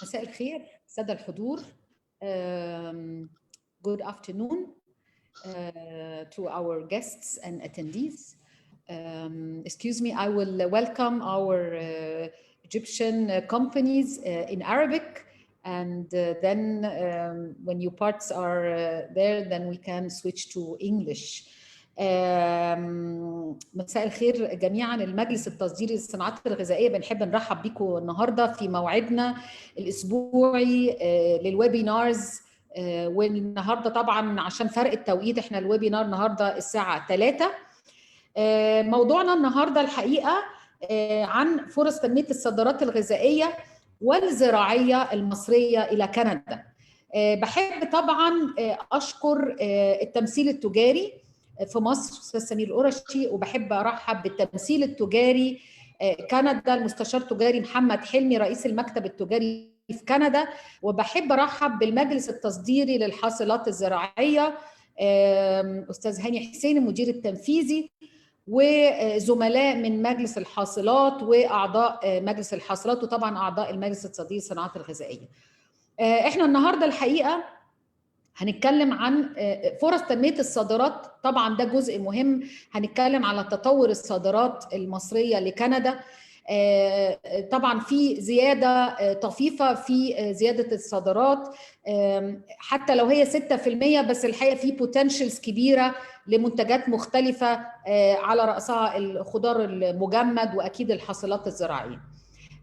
مساء الخير سادة الحضور. Good afternoon to our guests and attendees. Excuse me, I will welcome our Egyptian companies in Arabic, and then when you parts are there, then we can switch to English. مساء الخير جميعا. المجلس التصديري للصناعات الغذائيه بنحب نرحب بيكم النهارده في موعدنا الاسبوعي للويبينارز. والنهارده طبعا عشان فرق التوقيت احنا الويبينار النهارده الساعه 3. موضوعنا النهارده الحقيقه عن فرص تنميه الصادرات الغذائيه والزراعيه المصريه الى كندا. بحب طبعا اشكر التمثيل التجاري في مصر استاذ سمير القرشي، وبحب ارحب بالتمثيل التجاري كندا المستشار التجاري محمد حلمي رئيس المكتب التجاري في كندا، وبحب ارحب بالمجلس التصديري للحاصلات الزراعيه استاذ هاني حسين المدير التنفيذي، وزملاء من مجلس الحاصلات واعضاء مجلس الحاصلات، وطبعا اعضاء المجلس التصديري للصناعات الغذائيه. احنا النهارده الحقيقه هنتكلم عن فرص تنمية الصادرات. طبعا ده جزء مهم. هنتكلم على تطور الصادرات المصرية لكندا. طبعا في زيادة طفيفة في زيادة الصادرات، حتى لو هي 6%، بس الحقيقة في بوتنشلز كبيرة لمنتجات مختلفة على رأسها الخضار المجمد وأكيد الحاصلات الزراعية.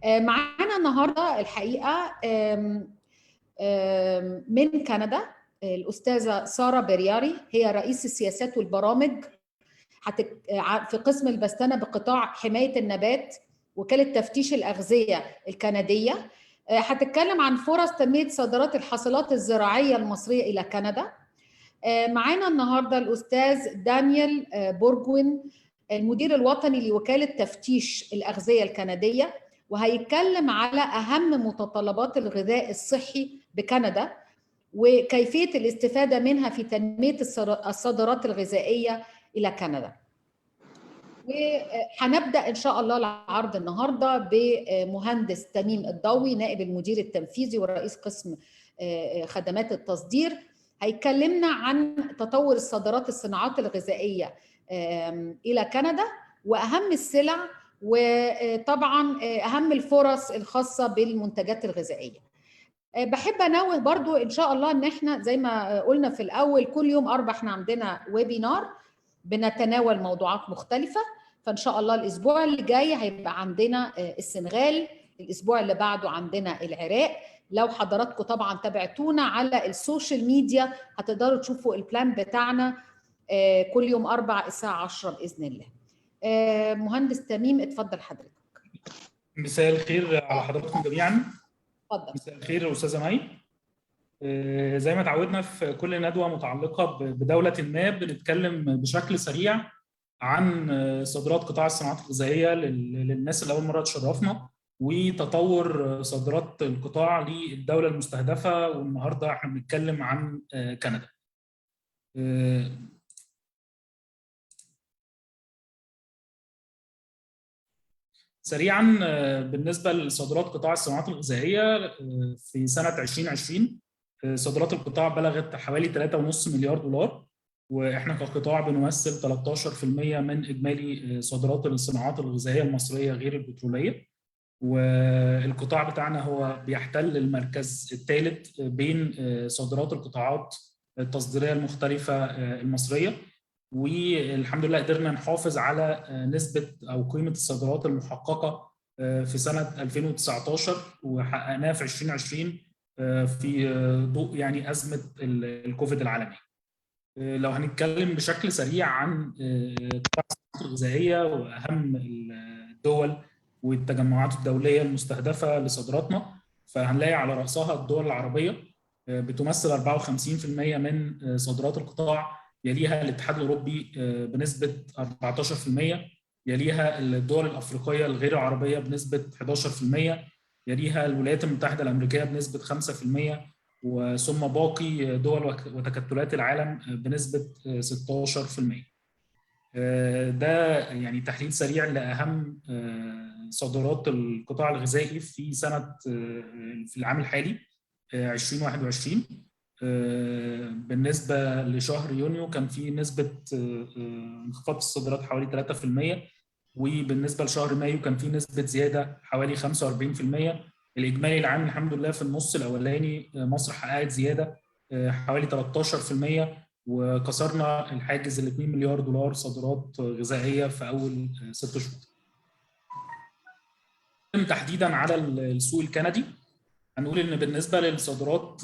معانا النهاردة الحقيقة من كندا الأستاذة سارة برياري، هي رئيس السياسات والبرامج في قسم البستنة بقطاع حماية النبات وكالة تفتيش الأغذية الكندية. هتتكلم عن فرص تنمية صادرات الحاصلات الزراعية المصرية إلى كندا. معانا النهاردة الأستاذ دانيال بورجوين المدير الوطني لوكالة تفتيش الأغذية الكندية، وهيتكلم على أهم متطلبات الغذاء الصحي بكندا وكيفية الاستفادة منها في تنمية الصادرات الغذائية إلى كندا. وهنبدأ إن شاء الله العرض النهاردة بمهندس تميم الضوي نائب المدير التنفيذي ورئيس قسم خدمات التصدير. هيكلمنا عن تطور الصادرات الصناعات الغذائية إلى كندا وأهم السلع، وطبعا أهم الفرص الخاصة بالمنتجات الغذائية. بحب انوه برضو ان شاء الله ان احنا زي ما قلنا في الاول كل يوم 4 احنا عندنا ويبينار بنتناول موضوعات مختلفه. فان شاء الله الاسبوع اللي جاي هيبقى عندنا السنغال، الاسبوع اللي بعده عندنا العراق. لو حضراتكم طبعا تابعتونا على السوشيال ميديا هتقدروا تشوفوا البلان بتاعنا كل يوم 4 الساعه 10 باذن الله. مهندس تميم اتفضل حضرتك. مساء الخير على حضراتكم جميعا. اتفضل. مساء الخير استاذه مي. زي ما تعودنا في كل ندوه متعلقه بدوله ما بنتكلم بشكل سريع عن صادرات قطاع الصناعات الغذائيه للناس اللي اول مره تشرفنا، وتطور صادرات القطاع للدوله المستهدفه، والنهارده احنا بنتكلم عن كندا. سريعا بالنسبه لصادرات قطاع الصناعات الغذائيه في سنه 2020 صادرات القطاع بلغت حوالي 3.5 مليار دولار، واحنا كقطاع بنمثل 13% من اجمالي صادرات الصناعات الغذائيه المصريه غير البتروليه. والقطاع بتاعنا هو بيحتل المركز الثالث بين صادرات القطاعات التصديريه المختلفه المصريه، والحمد لله قدرنا نحافظ على نسبة أو قيمة الصادرات المحققة في سنة 2019 وحققناها في 2020 في ضوء يعني أزمة الكوفيد العالمية. لو هنتكلم بشكل سريع عن قطاع الصناعات الغذائية وأهم الدول والتجمعات الدولية المستهدفة لصادراتنا، فهنلاقي على رأسها الدول العربية بتمثل 54% من صادرات القطاع، يليها الاتحاد الأوروبي بنسبة 14%، يليها الدول الأفريقية الغير العربية بنسبة 11%، يليها الولايات المتحدة الأمريكية بنسبة 5%، وثم باقي دول وتكتلات العالم بنسبة 16%. ده يعني تحليل سريع لأهم صادرات القطاع الغذائي في في العام الحالي 2021. بالنسبة لشهر يونيو كان في نسبة انخفاض الصادرات حوالي 3%، وبالنسبة لشهر مايو كان في نسبة زيادة حوالي 45%. الإجمالي العام الحمد لله في النص الأولاني مصر حققت زيادة حوالي 13%، وكسرنا الحاجز ال 2 مليار دولار صادرات غذائية في أول 6 شهور. تحديدا على السوق الكندي، هنقول ان بالنسبه للصادرات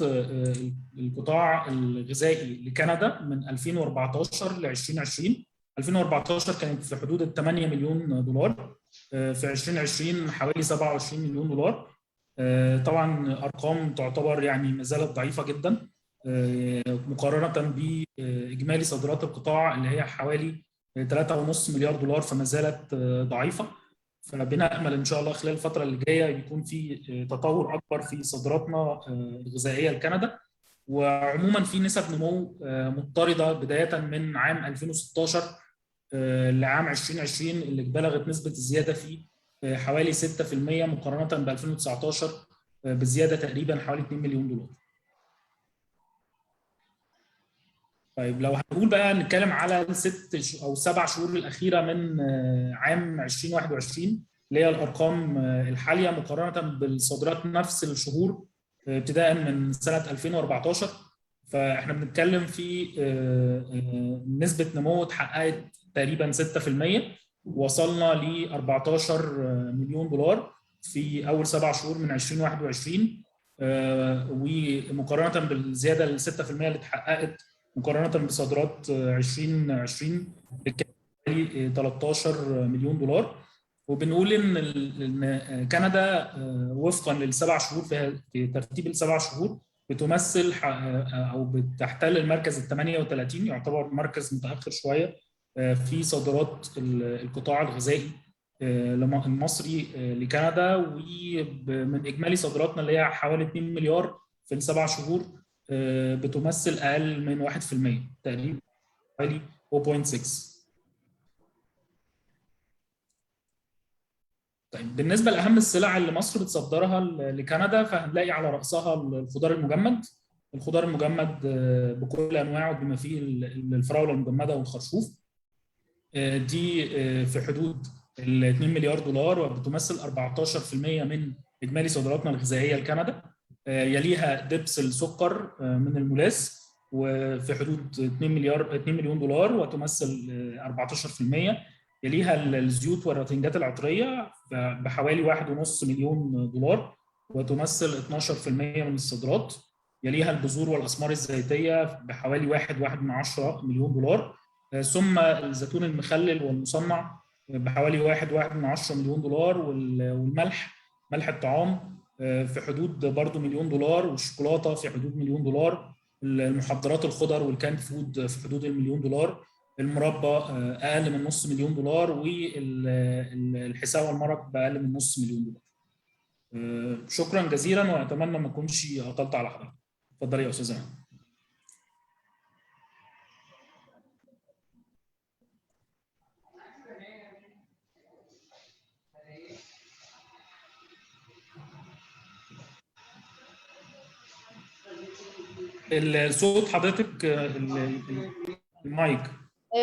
القطاع الغذائي لكندا من 2014 ل 2020، 2014 كانت في حدود ال 8 مليون دولار، في 2020 حوالي 27 مليون دولار. طبعا ارقام تعتبر يعني ما زالت ضعيفه جدا مقارنه باجمالي صادرات القطاع اللي هي حوالي 3.5 مليار دولار، فما زالت ضعيفه. فبنأمل ان شاء الله خلال الفتره اللي جايه يكون في تطور اكبر في صادراتنا الغذائيه لكندا. وعموما في نسب نمو مضطرده بدايه من عام 2016 لعام 2020 اللي بلغت نسبه الزياده فيه حوالي 6% مقارنه ب 2019 بزياده تقريبا حوالي 2 مليون دولار. طيب لو هنقول بقى نتكلم على الست او 7 شهور الاخيره من عام 2021 اللي هي الارقام الحاليه مقارنه بالصادرات نفس الشهور ابتداء من سنه 2014، فاحنا بنتكلم في نسبه نمو اتحققت تقريبا 6%، وصلنا ل 14 مليون دولار في اول 7 شهور من 2021، ومقارنه بالزياده ال 6% اللي اتحققت مقارنه بصادرات 2020 حوالي 13 مليون دولار. وبنقول ان كندا وفقا للسبع شهور في ترتيب السبع شهور بتمثل او بتحتل المركز ال 38، يعتبر مركز متاخر شويه في صادرات القطاع الغذائي المصري لكندا، ومن اجمالي صادراتنا اللي هي حوالي 2 مليار في السبع شهور بتمثل اقل من 1% تقريبا حوالي 0.6. طيب بالنسبه لاهم السلع اللي مصر بتصدرها لكندا، فهنلاقي على راسها الخضار المجمد. الخضار المجمد بكل انواعه بما فيه الفراوله المجمده والخرشوف، دي في حدود ال 2 مليار دولار وبتمثل 14% من اجمالي صادراتنا الغذائيه لكندا. يليها دبس السكر من المولاس وفي حدود 2 مليون دولار وتمثل 14%. يليها الزيوت والراتنجات العطريه بحوالي 1.5 مليون دولار وتمثل 12% من الصادرات. يليها البذور والاسمار الزيتيه بحوالي 1.1 مليون دولار، ثم الزيتون المخلل والمصنع بحوالي 1.1 مليون دولار، والملح ملح الطعام في حدود برضو مليون دولار، والشوكولاته في حدود مليون دولار، المحضرات الخضر والكاند فود في حدود المليون دولار، المربى اقل من نص مليون دولار، والحساء والمرق باقل من نص مليون دولار. شكرا جزيلا واتمنى ما اكونش اطلت على حضرتك. اتفضلي يا استاذه. الصوت حضرتك المايك.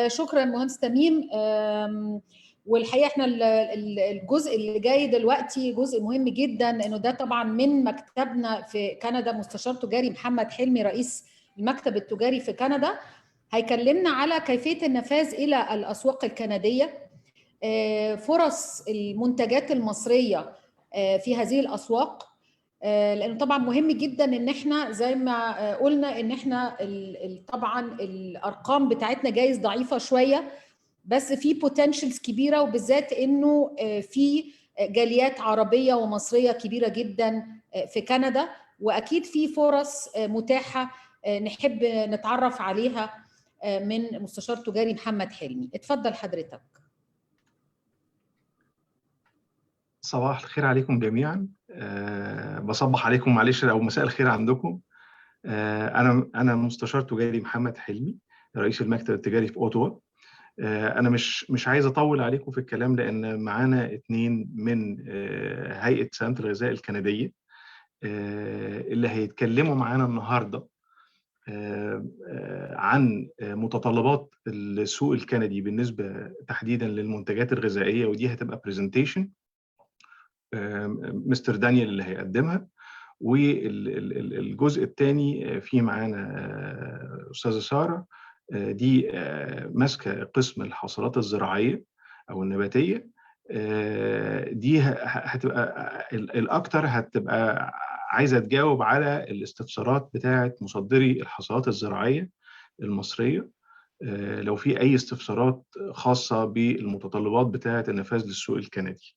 شكرا مهندس تميم. والحقيقه احنا الجزء اللي جاي دلوقتي جزء مهم جدا، انه ده طبعا من مكتبنا في كندا، مستشار تجاري محمد حلمي رئيس المكتب التجاري في كندا، هيكلمنا على كيفيه النفاذ الى الاسواق الكنديه، فرص المنتجات المصريه في هذه الاسواق، لانه طبعا مهم جدا ان احنا زي ما قلنا ان احنا طبعا الارقام بتاعتنا جايز ضعيفه شويه، بس في بوتنشلز كبيره، وبالذات انه في جاليات عربيه ومصريه كبيره جدا في كندا، واكيد في فرص متاحه نحب نتعرف عليها من مستشار تجاري محمد حلمي. اتفضل حضرتك. صباح الخير عليكم جميعا. بصبح عليكم، معلش، او مساء الخير عندكم. انا مستشار تجاري محمد حلمي رئيس المكتب التجاري في اوتوا. أنا مش عايز أطول عليكم في الكلام، لأن معانا 2 من هيئة سلامة الغذاء الكندية اللي هيتكلموا معانا النهارده عن متطلبات السوق الكندي بالنسبة تحديدا للمنتجات الغذائية، ودي هتبقى برزنتيشن مستر دانيال اللي هيقدمها. والجزء الثاني في معانا أستاذة سارة، دي ماسكة قسم الحاصلات الزراعية أو النباتية. دي هتبقى الأكثر هتبقى عايزة تجاوب على الاستفسارات بتاعة مصدري الحاصلات الزراعية المصرية، لو في أي استفسارات خاصة بالمتطلبات بتاعة النفاذ للسوق الكندي.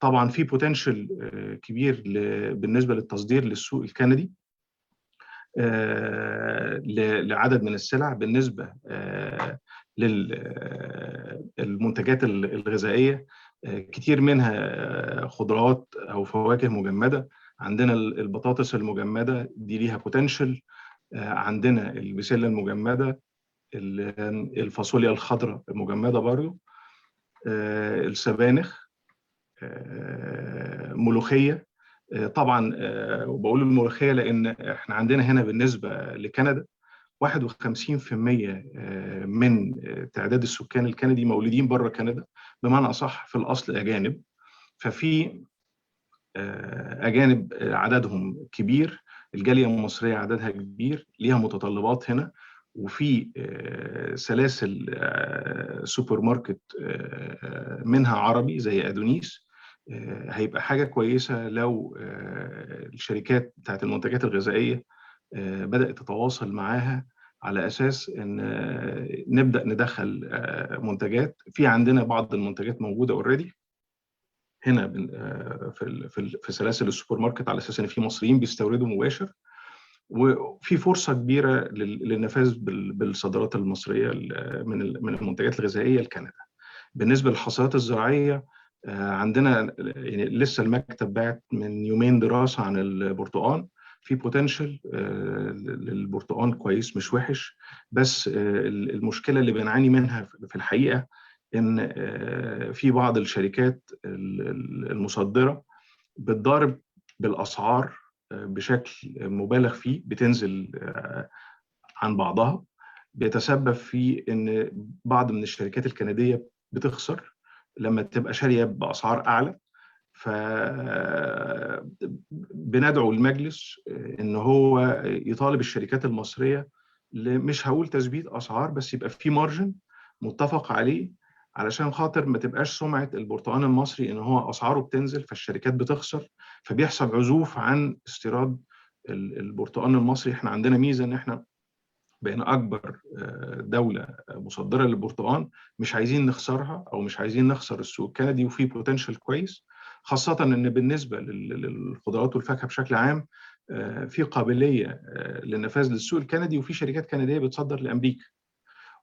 طبعا في بوتنشال كبير بالنسبة للتصدير للسوق الكندي لعدد من السلع بالنسبة للمنتجات الغذائية. كتير منها خضروات أو فواكه مجمدة. عندنا البطاطس المجمدة دي ليها بوتنشال، عندنا البسلة المجمدة، الفاصوليا الخضراء المجمدة برضو، السبانخ، ملوخية. طبعا وبقول الملوخية لأن احنا عندنا هنا بالنسبة لكندا 51% من تعداد السكان الكندي مولودين بره كندا، بمعنى أصح في الأصل أجانب. ففي أجانب عددهم كبير، الجالية المصرية عددها كبير، ليها متطلبات هنا. وفي سلاسل سوبر ماركت منها عربي زي أدونيس. هيبقى حاجة كويسة لو الشركات بتاعت المنتجات الغذائية بدأت تتواصل معاها على أساس أن نبدأ ندخل منتجات. في عندنا بعض المنتجات موجودة اوريدي هنا في سلاسل السوبر ماركت، على أساس أن في مصريين بيستوردوا مباشر، وفي فرصة كبيرة للنفاذ بالصادرات المصرية من المنتجات الغذائية لكندا. بالنسبة للحاصلات الزراعية، عندنا يعني لسه المكتب بعت من يومين دراسة عن البرتقال. في بوتنشال للبرتقال كويس مش وحش، بس المشكلة اللي بنعاني منها في الحقيقة إن في بعض الشركات المصدرة بتضارب بالأسعار بشكل مبالغ فيه، بتنزل عن بعضها، بيتسبب في إن بعض من الشركات الكندية بتخسر لما تبقى شارية بأسعار أعلى. فبندعو المجلس إن هو يطالب الشركات المصرية، مش هقول تثبيت أسعار، بس يبقى في مارجن متفق عليه، علشان خاطر ما تبقاش سمعة البرتقال المصري إن هو أسعاره بتنزل فالشركات بتخسر، فبيحصل عزوف عن استيراد البرتقال المصري. احنا عندنا ميزة إن احنا بقينا أكبر دولة مصدرة للبرتقال، مش عايزين نخسرها أو مش عايزين نخسر السوق الكندي، وفي بوتنشال كويس، خاصة إن بالنسبة للخضروات والفاكهة بشكل عام في قابلية للنفاذ للسوق الكندي، وفي شركات كندية بتصدر لأمريكا،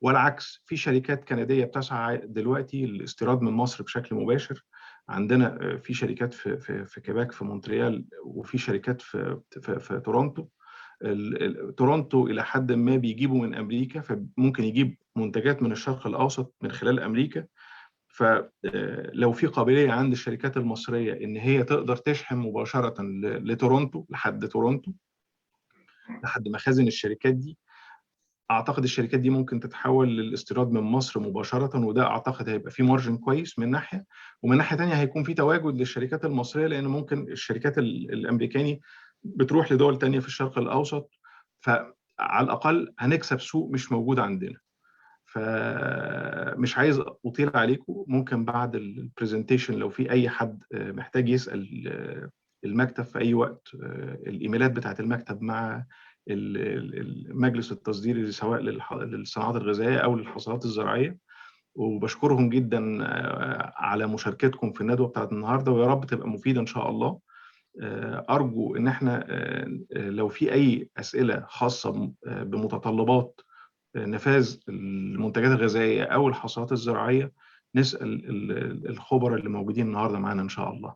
والعكس في شركات كندية بتسعى دلوقتي للاستيراد من مصر بشكل مباشر. عندنا في شركات في كيباك في مونتريال، وفي شركات في تورونتو. تورونتو إلى حد ما بيجيبوا من أمريكا، فممكن يجيب منتجات من الشرق الأوسط من خلال أمريكا. فلو في قابلية عند الشركات المصرية إن هي تقدر تشحن مباشرة لتورونتو، لحد تورونتو، لحد مخازن الشركات دي، أعتقد الشركات دي ممكن تتحول للاستيراد من مصر مباشرة، وده أعتقد هيبقى فيه مارجن كويس من ناحية، ومن ناحية تانية هيكون في تواجد للشركات المصرية، لأن ممكن الشركات الأمريكاني بتروح لدول تانية في الشرق الأوسط، فعلى الأقل هنكسب سوق مش موجود عندنا. فمش عايز أطيل عليكم، ممكن بعد البرزنتيشن لو في أي حد محتاج يسأل المكتب في أي وقت، الإيميلات بتاعت المكتب مع المجلس التصديري سواء للصناعات الغذائية أو للحصاد الزراعية. وبشكرهم جدا على مشاركتكم في الندوة بتاعت النهاردة، ويا رب تبقى مفيدة إن شاء الله. أرجو إن احنا لو في أي أسئلة خاصة بمتطلبات نفاذ المنتجات الغذائية أو الحصاد الزراعية، نسأل الخبراء اللي موجودين النهاردة معنا إن شاء الله.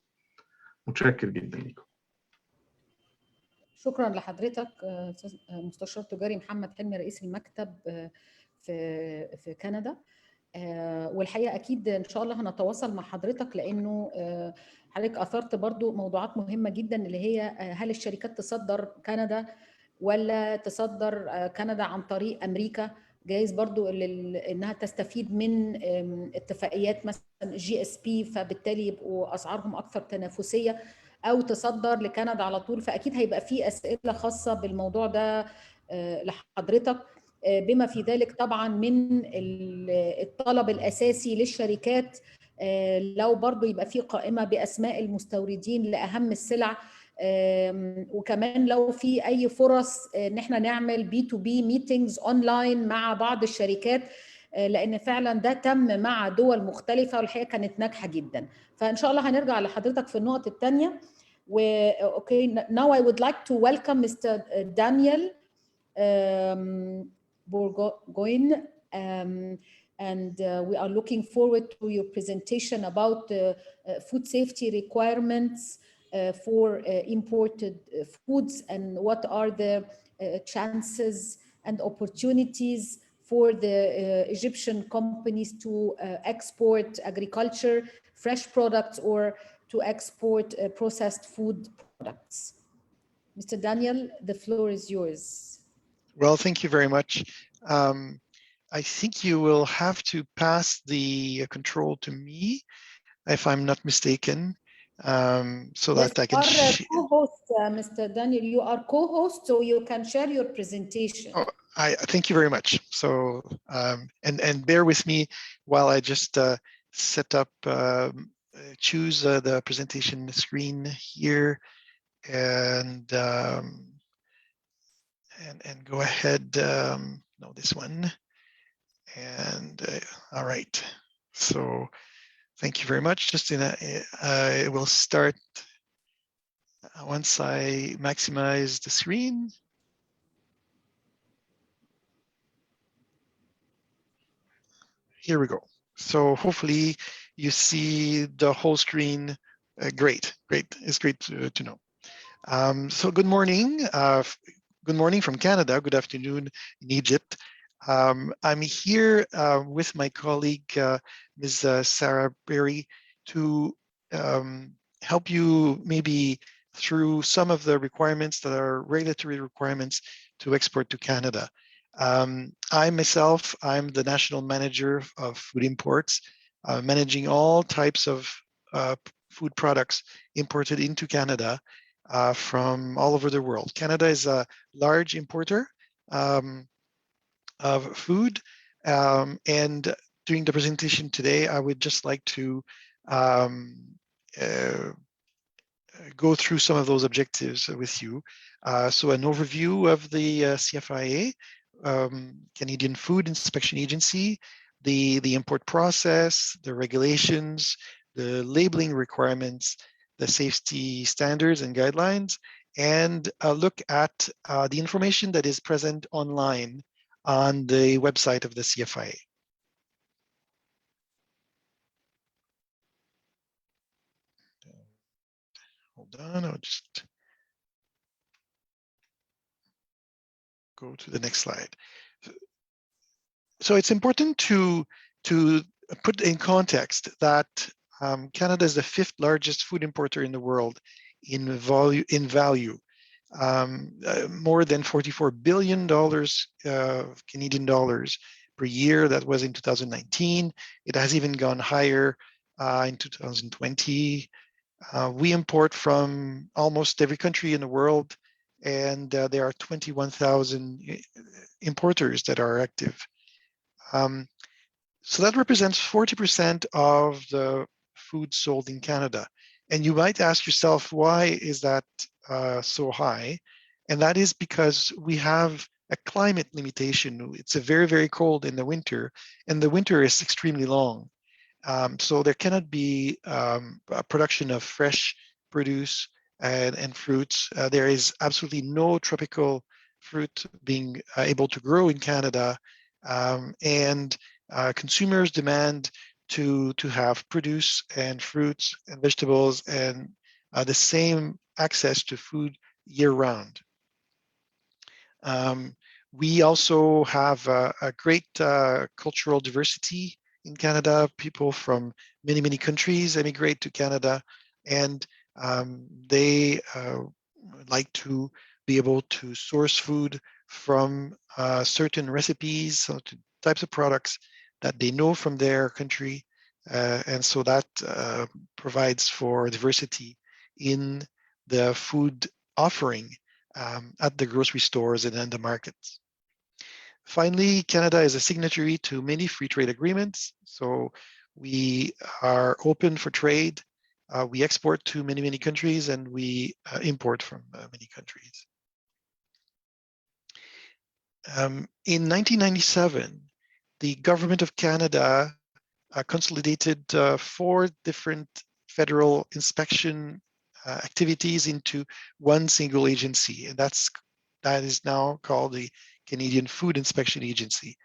متشكر جدا لكم. شكرا لحضرتك مستشار تجاري محمد حلمي رئيس المكتب في كندا. والحقيقه اكيد ان شاء الله هنتواصل مع حضرتك، لانه حضرتك اثرت برضو موضوعات مهمه جدا، اللي هي هل الشركات تصدر كندا ولا تصدر كندا عن طريق امريكا. جايز برضو انها تستفيد من اتفاقيات مثلا GSP، فبالتالي يبقوا اسعارهم اكثر تنافسيه، او تصدر لكندا على طول. فاكيد هيبقى في اسئله خاصه بالموضوع ده لحضرتك، بما في ذلك طبعا من الطلب الاساسي للشركات لو برضو يبقى في قائمه باسماء المستوردين لاهم السلع، وكمان لو في اي فرص ان احنا نعمل B2B ميتينجز اونلاين مع بعض الشركات، لان فعلا ده تم مع دول مختلفه والحقيقه كانت ناجحه جدا. فان شاء الله هنرجع لحضرتك في النقط الثانيه. اوكي now I would like to welcome Mr. Daniel Bourgoin, and we are looking forward to your presentation about food safety requirements for imported foods, and what are the chances and opportunities for the Egyptian companies to export agriculture, fresh products, or to export processed food products. Mr. Daniel, the floor is yours. Well, thank you very much. I think you will have to pass the control to me, if I'm not mistaken, so that I can share. Co-host, Mr. Daniel, you are co-host, so you can share your presentation. Oh, I thank you very much. So, and bear with me while I just set up, choose the presentation screen here, and go ahead. No, this one. And all right. So, thank you very much. Just in it will start once I maximize the screen. Here we go. So hopefully you see the whole screen. Great. It's great to know. So good morning. Good morning from Canada. Good afternoon in Egypt. I'm here with my colleague, Ms. Sarah Berry, to help you maybe through some of the requirements that are regulatory requirements to export to Canada. I myself, I'm the national manager of food imports, managing all types of food products imported into Canada from all over the world. Canada is a large importer of food, and during the presentation today, I would just like to go through some of those objectives with you. So an overview of the CFIA, Canadian Food Inspection Agency, the import process, the regulations, the labeling requirements, the safety standards and guidelines, and a look at the information that is present online on the website of the CFIA. Hold on, I'll just go to the next slide. So it's important to put in context that Canada is the 5th largest food importer in the world in value. More than $44 billion Canadian dollars per year. That was in 2019. It has even gone higher in 2020. We import from almost every country in the world, and there are 21,000 importers that are active. So that represents 40% of the food sold in Canada. And you might ask yourself, why is that so high? And that is because we have a climate limitation. It's a very, very cold in the winter, and the winter is extremely long. So there cannot be a production of fresh produce and fruits. There is absolutely no tropical fruit being able to grow in Canada, and consumers demand to have produce and fruits and vegetables and the same access to food year-round. We also have a great cultural diversity in Canada. People from many, many countries emigrate to Canada, and they like to be able to source food from certain recipes, certain types of products that they know from their country. And so that provides for diversity in the food offering at the grocery stores and in the markets. Finally, Canada is a signatory to many free trade agreements. So we are open for trade. We export to many, many countries, and we import from many countries. In 1997, the government of Canada consolidated 4 different federal inspection activities into one single agency, and that is now called the Canadian Food Inspection Agency.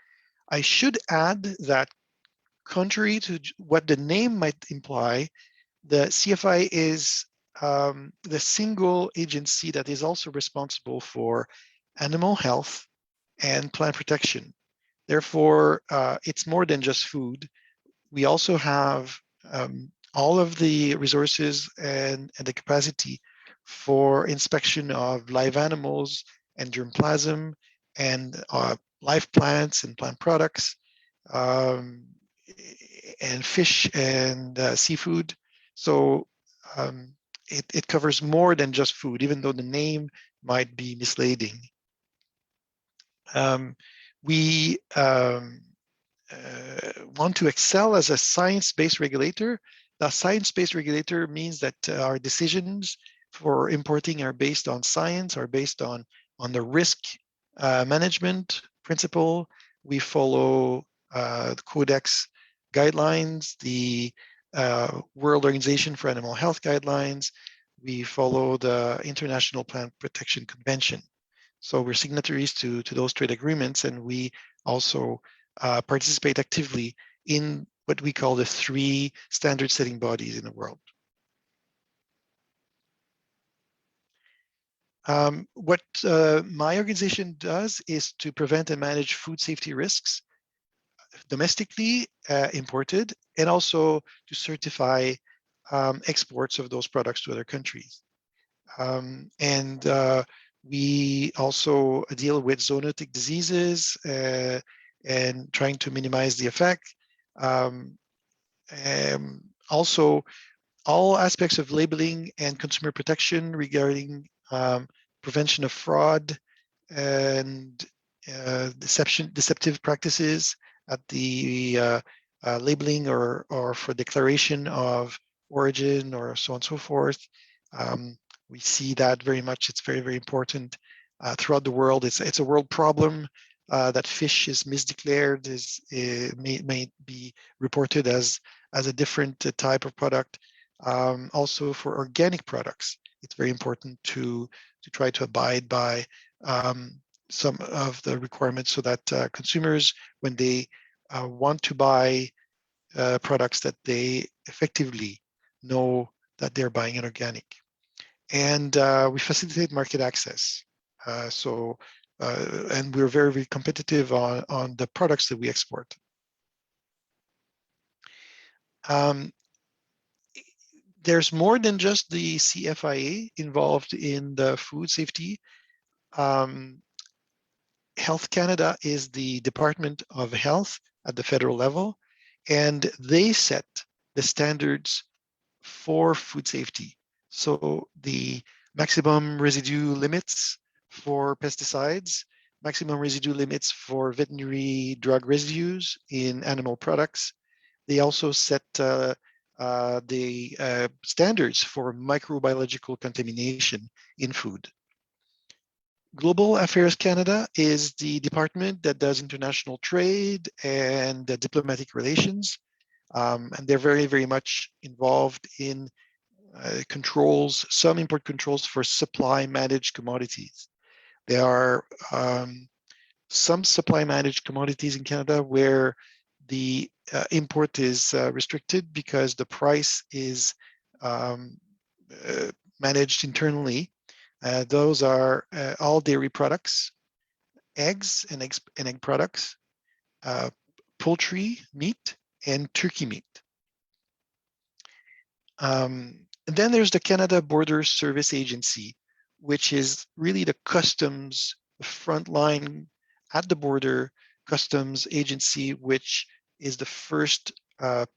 I should add that, contrary to what the name might imply, the CFI is the single agency that is also responsible for animal health and plant protection. Therefore, it's more than just food. We also have all of the resources and the capacity for inspection of live animals and germplasm and live plants and plant products, and fish and seafood. So it covers more than just food, even though the name might be misleading. We want to excel as a science-based regulator. The science-based regulator means that our decisions for importing are based on science, are based on the risk management principle. We follow the Codex guidelines, the World Organization for Animal Health guidelines. We follow the International Plant Protection Convention. So we're signatories to those trade agreements, and we also participate actively in what we call the 3 standard setting bodies in the world. What my organization does is to prevent and manage food safety risks, domestically imported, and also to certify exports of those products to other countries. We also deal with zoonotic diseases and trying to minimize the effect. Also, all aspects of labeling and consumer protection regarding prevention of fraud and deceptive practices at the labeling or for declaration of origin or so on and so forth. We see that very much. It's very, very important throughout the world. It's a world problem that fish is misdeclared, may be reported as a different type of product. Also for organic products, it's very important to try to abide by some of the requirements so that consumers, when they want to buy products, that they effectively know that they're buying an organic. And we facilitate market access. And we're very, very competitive on the products that we export. There's more than just the CFIA involved in the food safety. Health Canada is the Department of Health at the federal level, and they set the standards for food safety. So the maximum residue limits for pesticides, maximum residue limits for veterinary drug residues in animal products. They also set the standards for microbiological contamination in food. Global Affairs Canada is the department that does international trade and diplomatic relations. And they're very, very much involved in controls, some import controls for supply managed commodities. There are some supply managed commodities in Canada where the import is restricted because the price is managed internally. Those are all dairy products, eggs and egg products, poultry, meat, and turkey meat. And then there's the Canada Border Service Agency, which is really the customs front line at the border customs agency, which is the first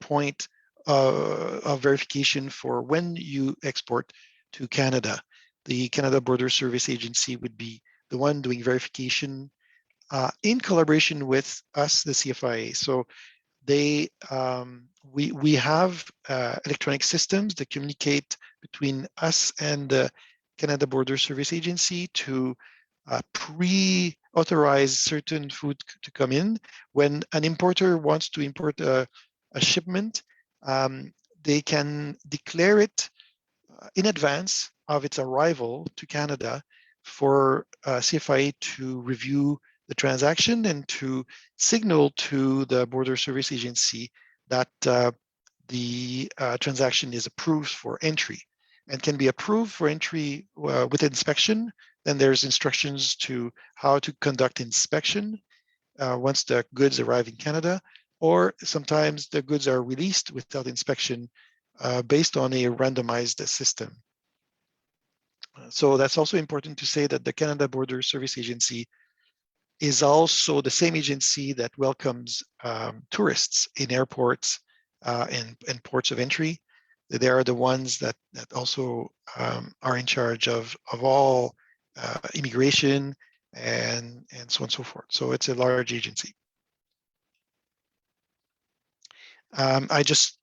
point of verification for when you export to Canada. The Canada Border Service Agency would be the one doing verification in collaboration with us, the CFIA. So they we have electronic systems that communicate between us and the Canada Border Service Agency to pre-authorize certain food to come in. When an importer wants to import a shipment, they can declare it in advance of its arrival to Canada for CFIA to review the transaction and to signal to the Border Service Agency that the transaction is approved for entry and can be approved for entry with inspection. Then there's instructions to how to conduct inspection once the goods arrive in Canada, or sometimes the goods are released without inspection based on a randomized system. So that's also important to say that the Canada Border Service Agency is also the same agency that welcomes tourists in airports and ports of entry. They are the ones that also are in charge of all immigration and so on and so forth. So it's a large agency. I just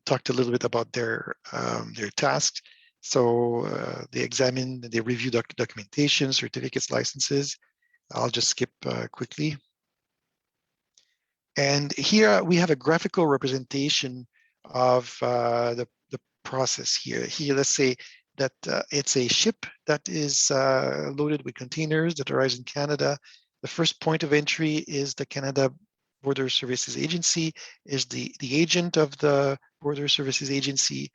talked a little bit about their tasks. So they examine, they review documentation, certificates, licenses. I'll just skip quickly. And here we have a graphical representation of the process here. Here, let's say that it's a ship that is loaded with containers that arrives in Canada. The first point of entry is the Canada Border Services Agency, is the agent of the Border Services Agency.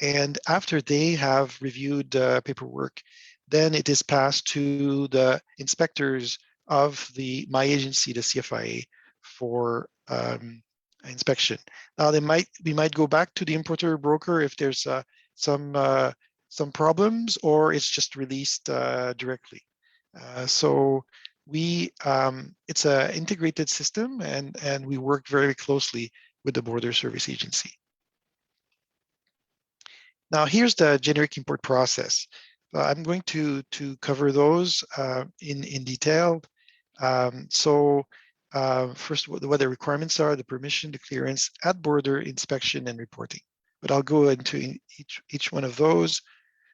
And after they have reviewed paperwork, then it is passed to the inspectors of my agency, the CFIA, for inspection. Now, we might go back to the importer broker if there's some problems, or it's just released directly. So it's an integrated system, and we work very closely with the Border Service Agency. Now, here's the generic import process. I'm going to cover those in detail. First, what the requirements are, the permission, the clearance, at border, inspection, and reporting. But I'll go into each one of those.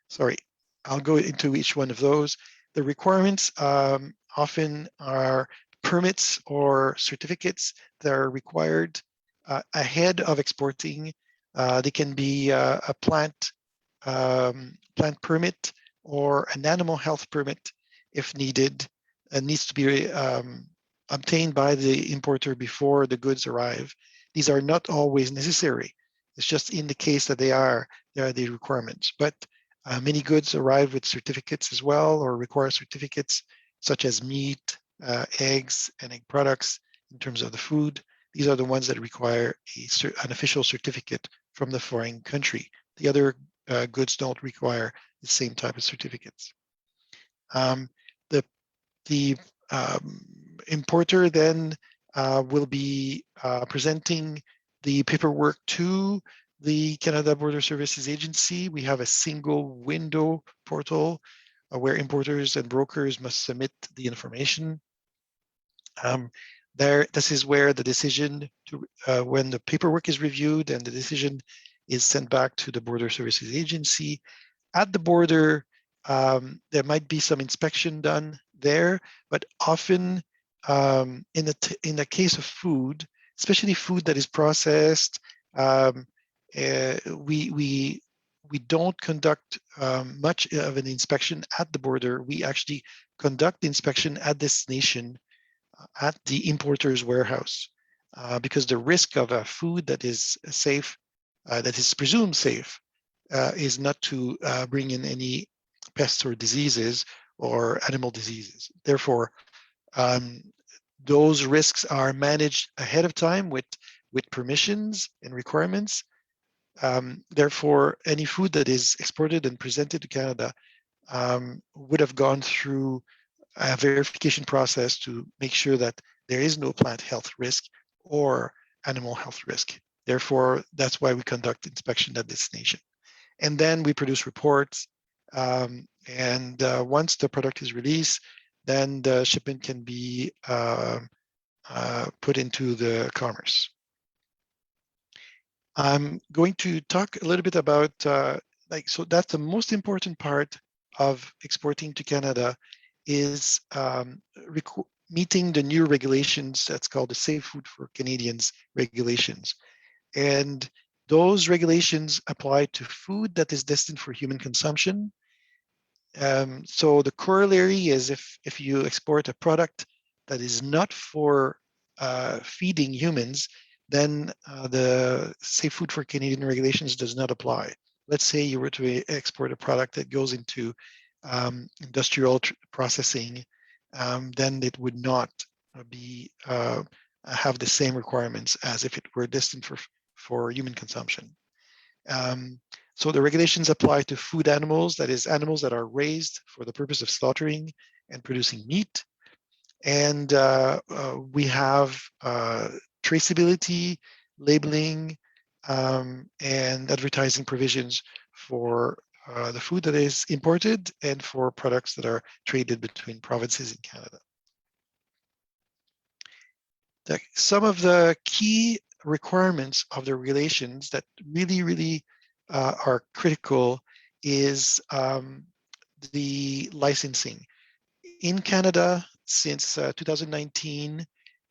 Sorry, I'll go into each one of those. The requirements often are permits or certificates that are required ahead of exporting. They can be a plant permit or an animal health permit if needed. It needs to be obtained by the importer before the goods arrive. These are not always necessary. It's just in the case that they are the requirements. But many goods arrive with certificates as well, or require certificates such as meat, eggs, and egg products in terms of the food. These are the ones that require an official certificate from the foreign country. The other goods don't require the same type of certificates. The importer then will be presenting the paperwork to the Canada Border Services Agency. We have a single window portal where importers and brokers must submit the information. This is where the decision when the paperwork is reviewed and the decision is sent back to the Border Services Agency. At the border, there might be some inspection done there, but often in the case of food, especially food that is processed, we don't conduct much of an inspection at the border. We actually conduct the inspection at destination at the importer's warehouse because the risk of a food that is safe, that is presumed safe, is not to bring in any pests or diseases or animal diseases. Therefore, those risks are managed ahead of time with with permissions and requirements. Therefore, any food that is exported and presented to Canada would have gone through a verification process to make sure that there is no plant health risk or animal health risk. Therefore, that's why we conduct inspection at destination. And then we produce reports. Once the product is released, then the shipment can be put into the commerce. I'm going to talk a little bit about, so that's the most important part of exporting to Canada is meeting the new regulations that's called the Safe Food for Canadians regulations. And those regulations apply to food that is destined for human consumption. So the corollary is if you export a product that is not for feeding humans, then the Safe Food for Canadian regulations does not apply. Let's say you were to export a product that goes into industrial processing, then it would not be have the same requirements as if it were destined for human consumption. So the regulations apply to food animals, that is animals that are raised for the purpose of slaughtering and producing meat. And we have traceability, labeling, and advertising provisions for the food that is imported and for products that are traded between provinces in Canada. Some of the key requirements of the regulations that really are critical is the licensing. In Canada, since 2019,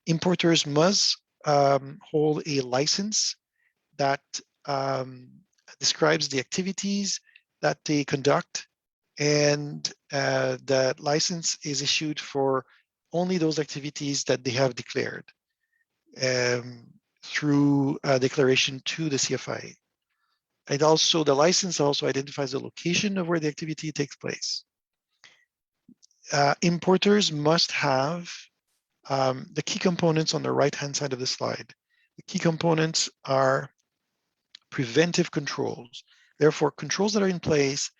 importers must hold a license that describes the activities that they conduct, and that license is issued for only those activities that they have declared through a declaration to the CFIA. And also, the license also identifies the location of where the activity takes place. Importers must have the key components on the right-hand side of the slide. The key components are preventive controls. Therefore, controls that are in place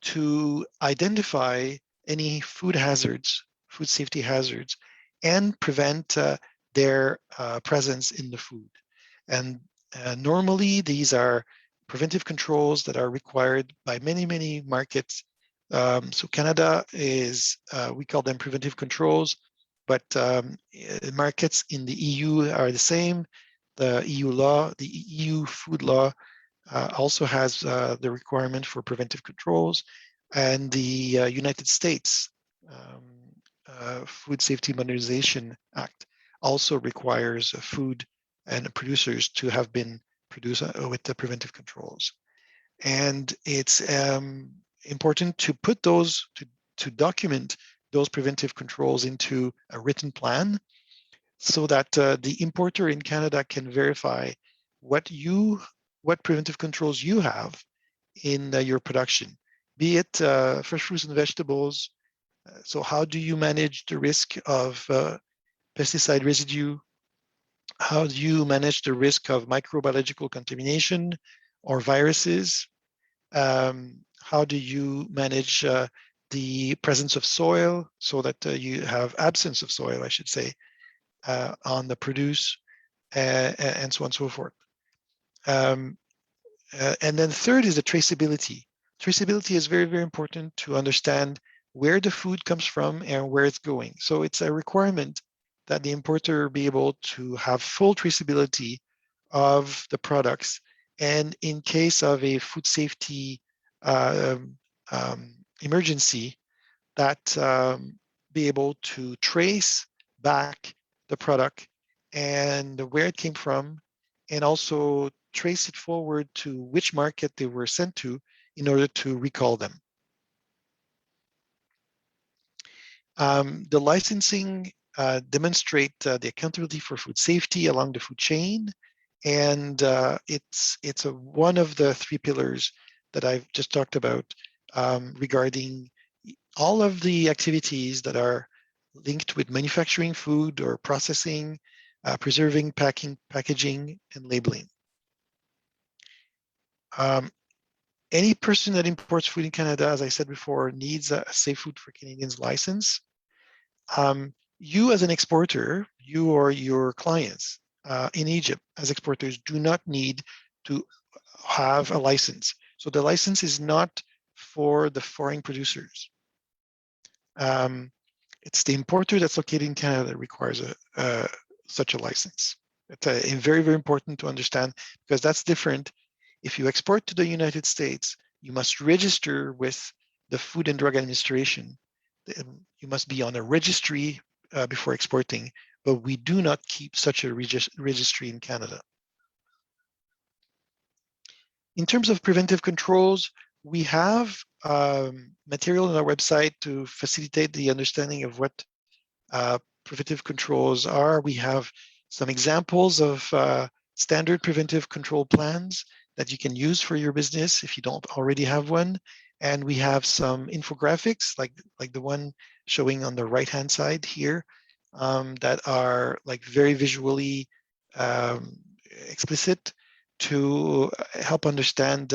to identify any food hazards, food safety hazards, and prevent their presence in the food. And normally, these are preventive controls that are required by many markets. So Canada is, we call them preventive controls, but markets in the EU are the same. The EU law, the EU food law also has the requirement for preventive controls, and the United States Food Safety Modernization Act also requires food and producers to have been produced with the preventive controls. And it's important to put those, to document those preventive controls into a written plan so that the importer in Canada can verify what preventive controls you have in your production, be it fresh fruits and vegetables. So how do you manage the risk of pesticide residue? How do you manage the risk of microbiological contamination or viruses? How do you manage the presence of soil so that you have absence of soil, I should say, on the produce, and so on and so forth. And then third is the traceability. Traceability is very important to understand where the food comes from and where it's going. So it's a requirement that the importer be able to have full traceability of the products. And in case of a food safety emergency, that be able to trace back the product and where it came from, and also trace it forward to which market they were sent to in order to recall them. The licensing demonstrate the accountability for food safety along the food chain, and it's one of the three pillars that I've just talked about regarding all of the activities that are linked with manufacturing food or processing preserving, packing, packaging, and labeling. Any person that imports food in Canada, as I said before, needs a Safe Food for Canadians license. You as an exporter, you or your clients in Egypt as exporters do not need to have a license. So the license is not for the foreign producers. It's the importer that's located in Canada that requires such a license. It's very, very important to understand, because that's different. If you export to the United States, you must register with the Food and Drug Administration. You must be on a registry before exporting, but we do not keep such a registry in Canada. In terms of preventive controls, we have material on our website to facilitate the understanding of what preventive controls are. We have some examples of standard preventive control plans that you can use for your business if you don't already have one. And we have some infographics like the one showing on the right-hand side here that are like very visually explicit to help understand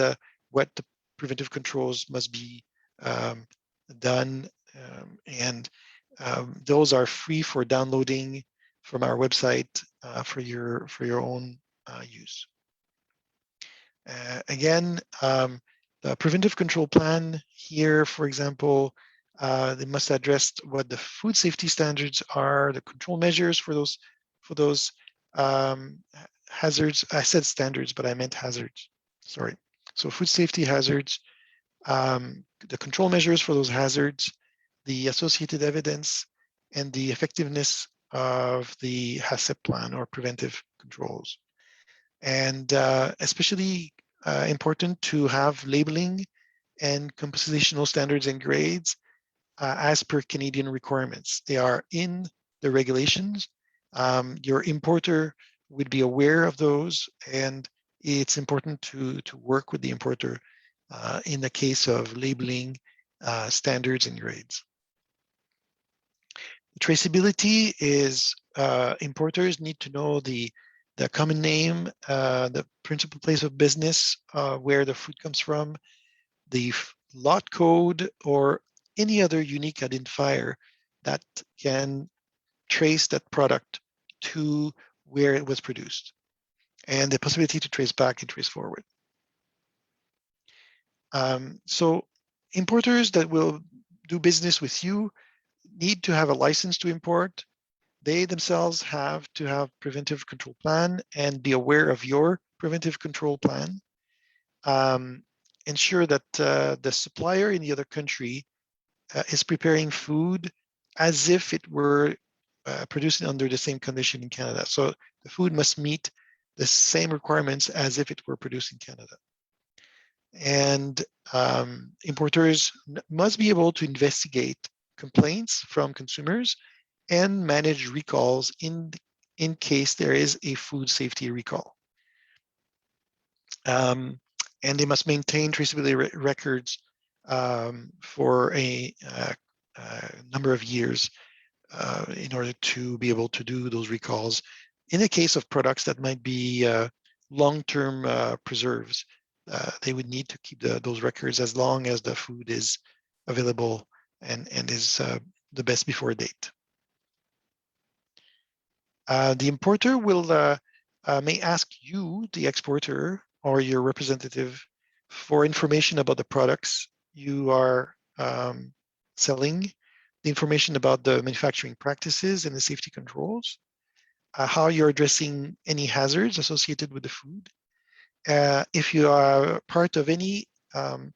what the preventive controls must be done. Those are free for downloading from our website for your own use. Again, the preventive control plan here, for example, they must address what the food safety standards are, the control measures for those hazards. I said standards, but I meant hazards. Sorry. So food safety hazards, the control measures for those hazards, the associated evidence, and the effectiveness of the HACCP plan or preventive controls. And especially important to have labeling and compositional standards and grades as per Canadian requirements. They are in the regulations. Your importer would be aware of those, and it's important to work with the importer in the case of labeling standards and grades. Traceability is importers need to know the common name, the principal place of business, where the food comes from, the lot code, or any other unique identifier that can trace that product to where it was produced, and the possibility to trace back and trace forward. So importers that will do business with you need to have a license to import. They themselves have to have preventive control plan and be aware of your preventive control plan. Ensure that the supplier in the other country is preparing food as if it were produced under the same condition in Canada. So the food must meet the same requirements as if it were produced in Canada. And importers must be able to investigate complaints from consumers and manage recalls in case there is a food safety recall. And they must maintain traceability records for a number of years in order to be able to do those recalls. In the case of products that might be long-term preserves, they would need to keep those records as long as the food is available and is the best before date. The importer will may ask you, the exporter, or your representative for information about the products you are selling, the information about the manufacturing practices and the safety controls, how you're addressing any hazards associated with the food. If you are part of any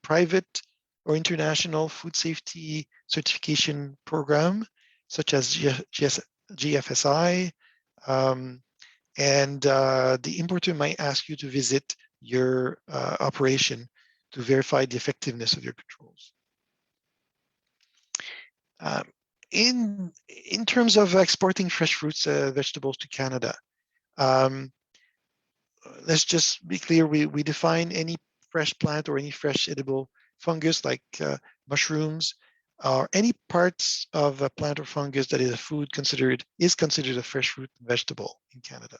private or international food safety certification program, such as GFSI, and the importer might ask you to visit your operation to verify the effectiveness of your controls. In terms of exporting fresh fruits, vegetables to Canada, let's just be clear, we define any fresh plant or any fresh edible fungus like mushrooms or any parts of a plant or fungus that is a food is considered a fresh fruit and vegetable in Canada.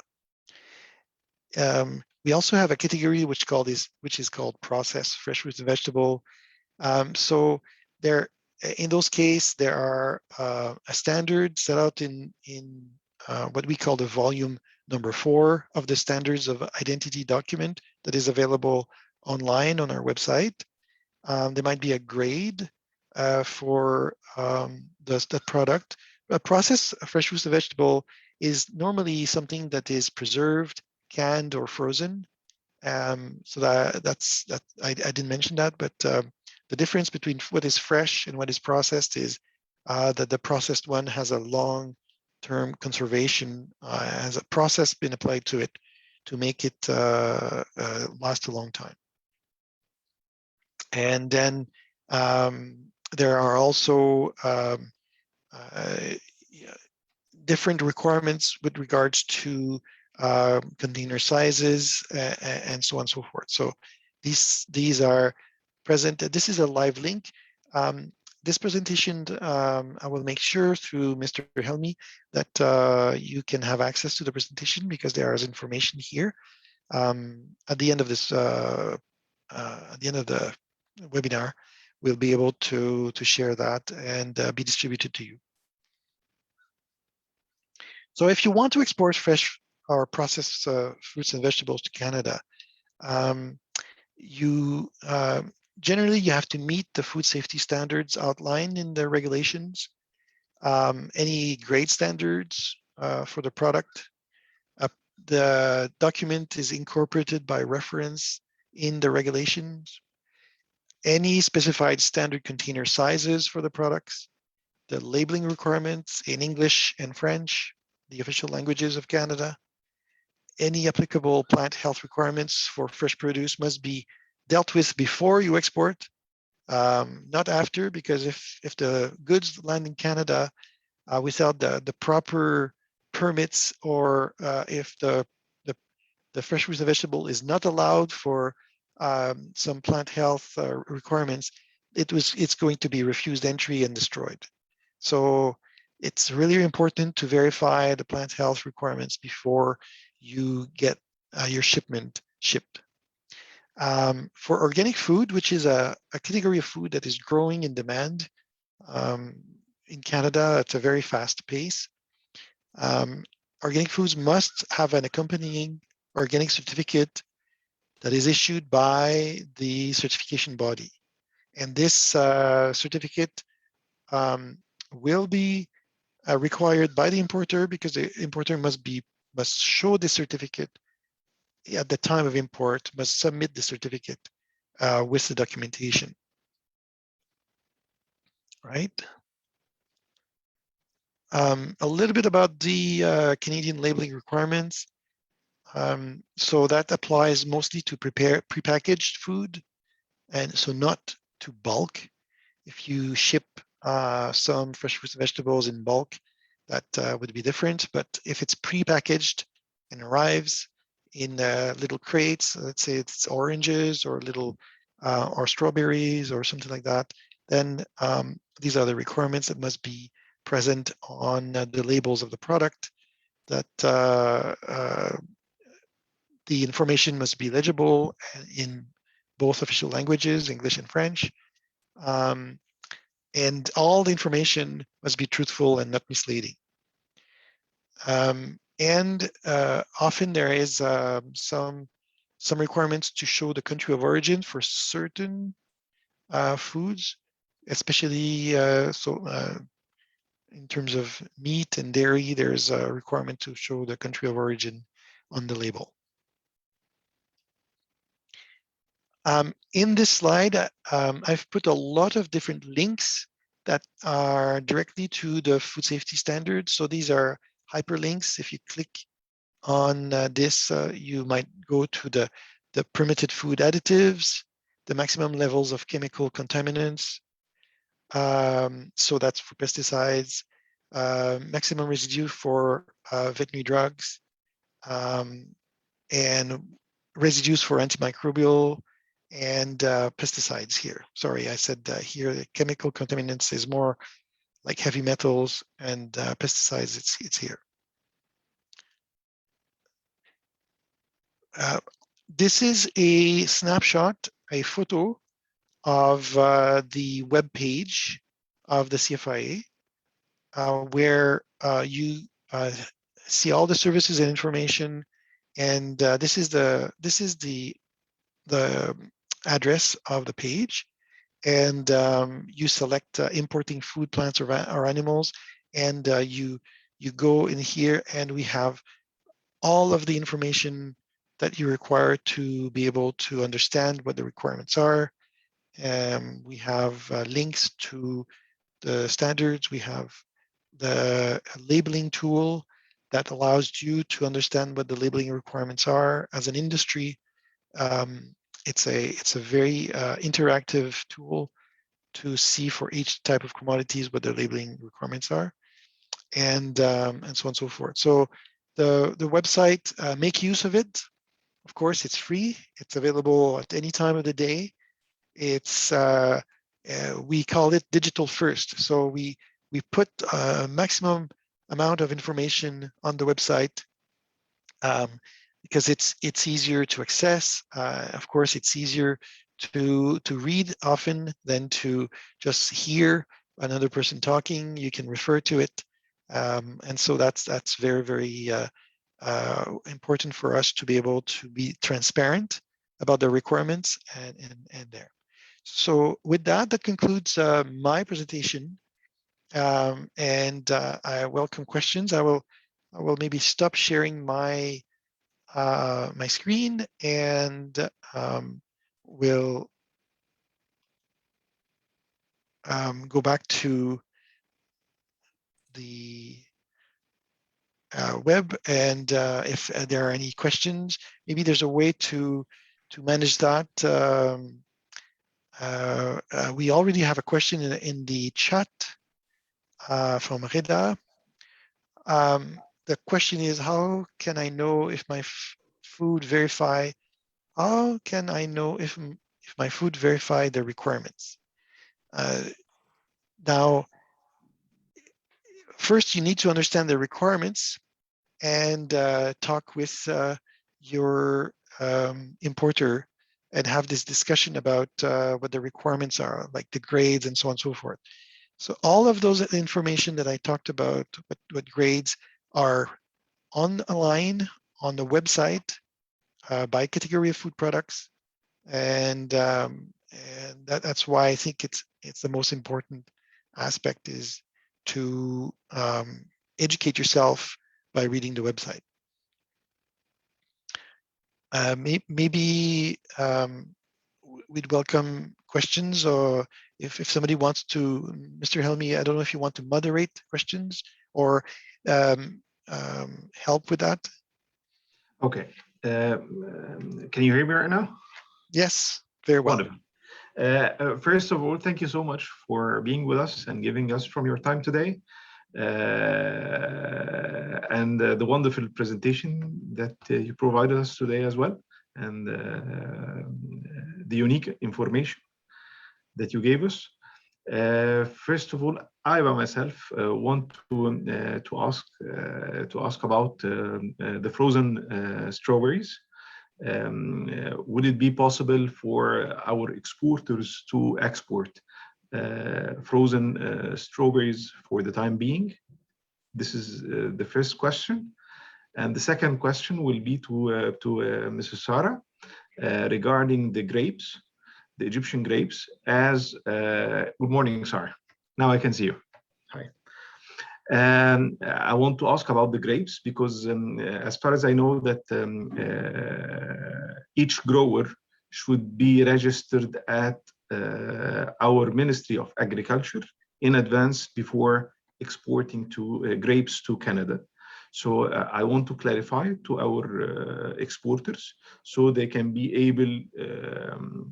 We also have a category which is called processed fresh fruit and vegetable. So in those cases, there are a standard set out in what we call the volume number 4 of the standards of identity document that is available online on our website. There might be a grade for the product. A processed fresh fruit and vegetable is normally something that is preserved, canned, or frozen. So I didn't mention that, but the difference between what is fresh and what is processed is that the processed one has a long-term conservation, has a process been applied to it to make it last a long time. And then there are also different requirements with regards to container sizes and so on and so forth. So these are present. This is a live link. This presentation, I will make sure through Mr. Helmy that you can have access to the presentation because there is information here. At the end of this, at the end of the webinar, we'll be able to share that and be distributed to you. So if you want to export fresh or processed fruits and vegetables to Canada, generally you have to meet the food safety standards outlined in the regulations, any grade standards for the product. The document is incorporated by reference in the regulations, any specified standard container sizes for the products, the labeling requirements in English and French, the official languages of Canada. Any applicable plant health requirements for fresh produce must be dealt with before you export, not after, because if the goods land in Canada without the proper permits, or if the fresh fruit and vegetable is not allowed for some plant health requirements, it's going to be refused entry and destroyed. So it's really important to verify the plant health requirements before you get your shipment shipped. For organic food, which is a category of food that is growing in demand in Canada at a very fast pace, organic foods must have an accompanying organic certificate that is issued by the certification body. And this certificate will be required by the importer, because the importer must show the certificate at the time of import, must submit the certificate with the documentation, right? A little bit about the Canadian labeling requirements. So that applies mostly to prepackaged food, and so not to bulk. If you ship some fresh fruits and vegetables in bulk, that would be different. But if it's prepackaged and arrives in little crates, let's say it's oranges or little or strawberries or something like that, then these are the requirements that must be present on the labels of the product. That the information must be legible in both official languages, English and French. And all the information must be truthful and not misleading. And often there is some requirements to show the country of origin for certain foods, especially in terms of meat and dairy, there's a requirement to show the country of origin on the label. In this slide, I've put a lot of different links that are directly to the food safety standards. So these are hyperlinks. If you click on this, you might go to the permitted food additives, the maximum levels of chemical contaminants. So that's for pesticides, maximum residue for veterinary drugs, and residues for antimicrobial and pesticides here. Sorry, I said here the chemical contaminants is more like heavy metals, and pesticides, it's here. This is a snapshot, a photo of the web page of the CFIA, where you see all the services and information, and this is the address of the page, and you select importing food, plants, or animals, and you go in here, and we have all of the information that you require to be able to understand what the requirements are. We have links to the standards. We have the labeling tool that allows you to understand what the labeling requirements are as an industry. It's a very interactive tool to see for each type of commodities what the labeling requirements are, and so on and so forth. So the website, make use of it. Of course, it's free. It's available at any time of the day. It's we call it digital first. So we put a maximum amount of information on the website because it's easier to access. Of course, it's easier to read often than to just hear another person talking. You can refer to it, and so that's very, very important for us to be able to be transparent about the requirements and there. So with that, that concludes my presentation, and I welcome questions. I will maybe stop sharing my my screen, and we'll go back to the web, and if there are any questions, maybe there's a way to manage that. We already have a question in the chat from Reda. The question is, how can I know if my food verify? How can I know if my food verify the requirements? Now, first you need to understand the requirements and talk with your importer and have this discussion about what the requirements are, like the grades and so on and so forth. So all of those information that I talked about, what grades are online on the website by category of food products, and that's why I think it's the most important aspect is to educate yourself by reading the website. Maybe we'd welcome questions, or if somebody wants to, Mr. Helmy, I don't know if you want to moderate questions or help with that. Okay. Can you hear me right now? Yes, very well. Wonderful. First of all, thank you so much for being with us and giving us from your time today. And the wonderful presentation that you provided us today as well, and the unique information that you gave us. First of all, I by myself want to ask about the frozen strawberries. Would it be possible for our exporters to export frozen strawberries for the time being? This is the first question. And the second question will be to Mrs. Sarah regarding the grapes, the Egyptian grapes. As good morning, Sarah. Now I can see you. Hi. And I want to ask about the grapes because as far as I know that each grower should be registered at our Ministry of Agriculture in advance before exporting grapes to Canada. So I want to clarify to our exporters so they can be able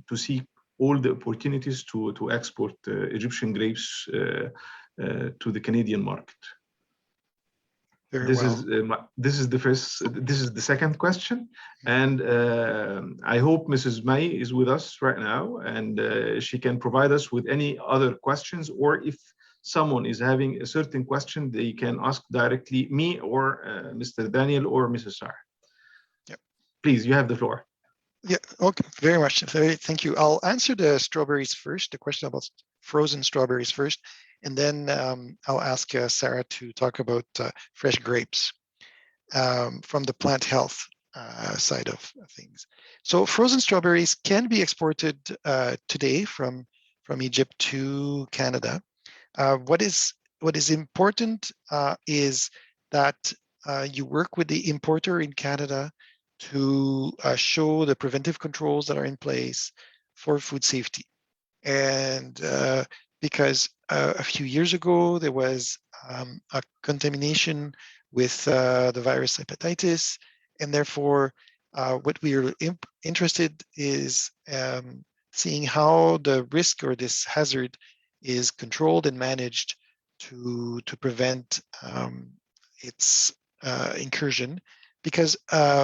to see all the opportunities to export Egyptian grapes to the Canadian market. Very well. This is the second question, and I hope Mrs. May is with us right now, and she can provide us with any other questions, or if someone is having a certain question, they can ask directly me or Mr. Daniel or Mrs. Sarah. Yep. Please, you have the floor. Yeah, okay, very much. Thank you. I'll answer the strawberries first, the question about frozen strawberries first, and then I'll ask Sarah to talk about fresh grapes from the plant health side of things. So frozen strawberries can be exported today from Egypt to Canada. What is important is that you work with the importer in Canada to show the preventive controls that are in place for food safety. And because a few years ago, there was a contamination with the virus hepatitis, and therefore what we are interested is seeing how the risk or this hazard is controlled and managed to prevent its incursion. Because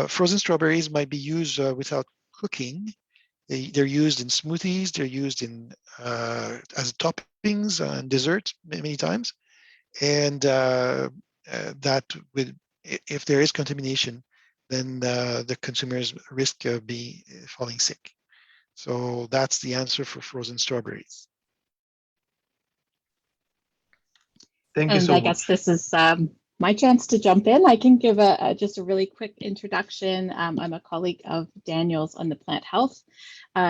frozen strawberries might be used without cooking. They're used in smoothies. They're used in as toppings and desserts many times, and that if there is contamination, then the consumers risk of falling sick. So that's the answer for frozen strawberries. Thank you so much. I guess this is my chance to jump in. I can give just a really quick introduction. I'm a colleague of Daniel's on the plant health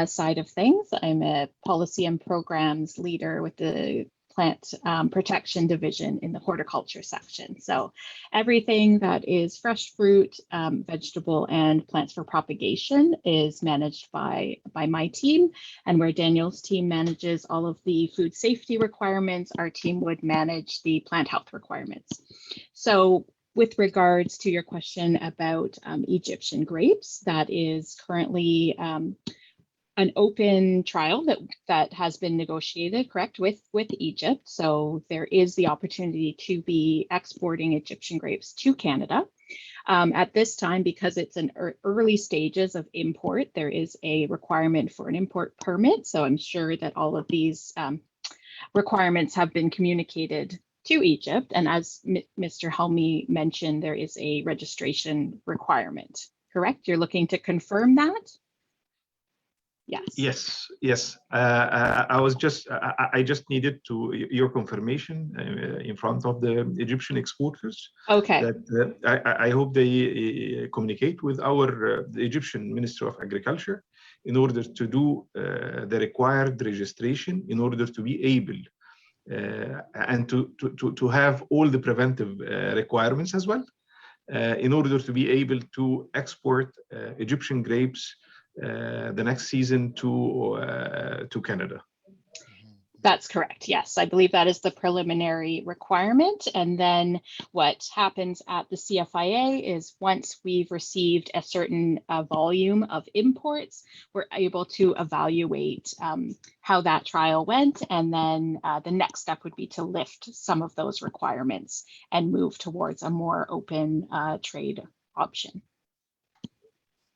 side of things. I'm a policy and programs leader with the plant protection division in the horticulture section. So everything that is fresh fruit, vegetable, and plants for propagation is managed by my team. And where Daniel's team manages all of the food safety requirements, our team would manage the plant health requirements. So with regards to your question about Egyptian grapes, that is currently an open trial that has been negotiated, correct, with Egypt. So there is the opportunity to be exporting Egyptian grapes to Canada. At this time, because it's in early stages of import, there is a requirement for an import permit. So I'm sure that all of these requirements have been communicated to Egypt. And as Mr. Helmy mentioned, there is a registration requirement, correct? You're looking to confirm that? Yes. Yes. I just needed your confirmation in front of the Egyptian exporters. Okay. That I hope they communicate with the Egyptian Ministry of Agriculture in order to do the required registration in order to be able and to have all the preventive requirements as well in order to be able to export Egyptian grapes the next season to Canada. That's correct. Yes, I believe that is the preliminary requirement. And then what happens at the CFIA is once we've received a certain volume of imports, we're able to evaluate how that trial went. And then the next step would be to lift some of those requirements and move towards a more open trade option.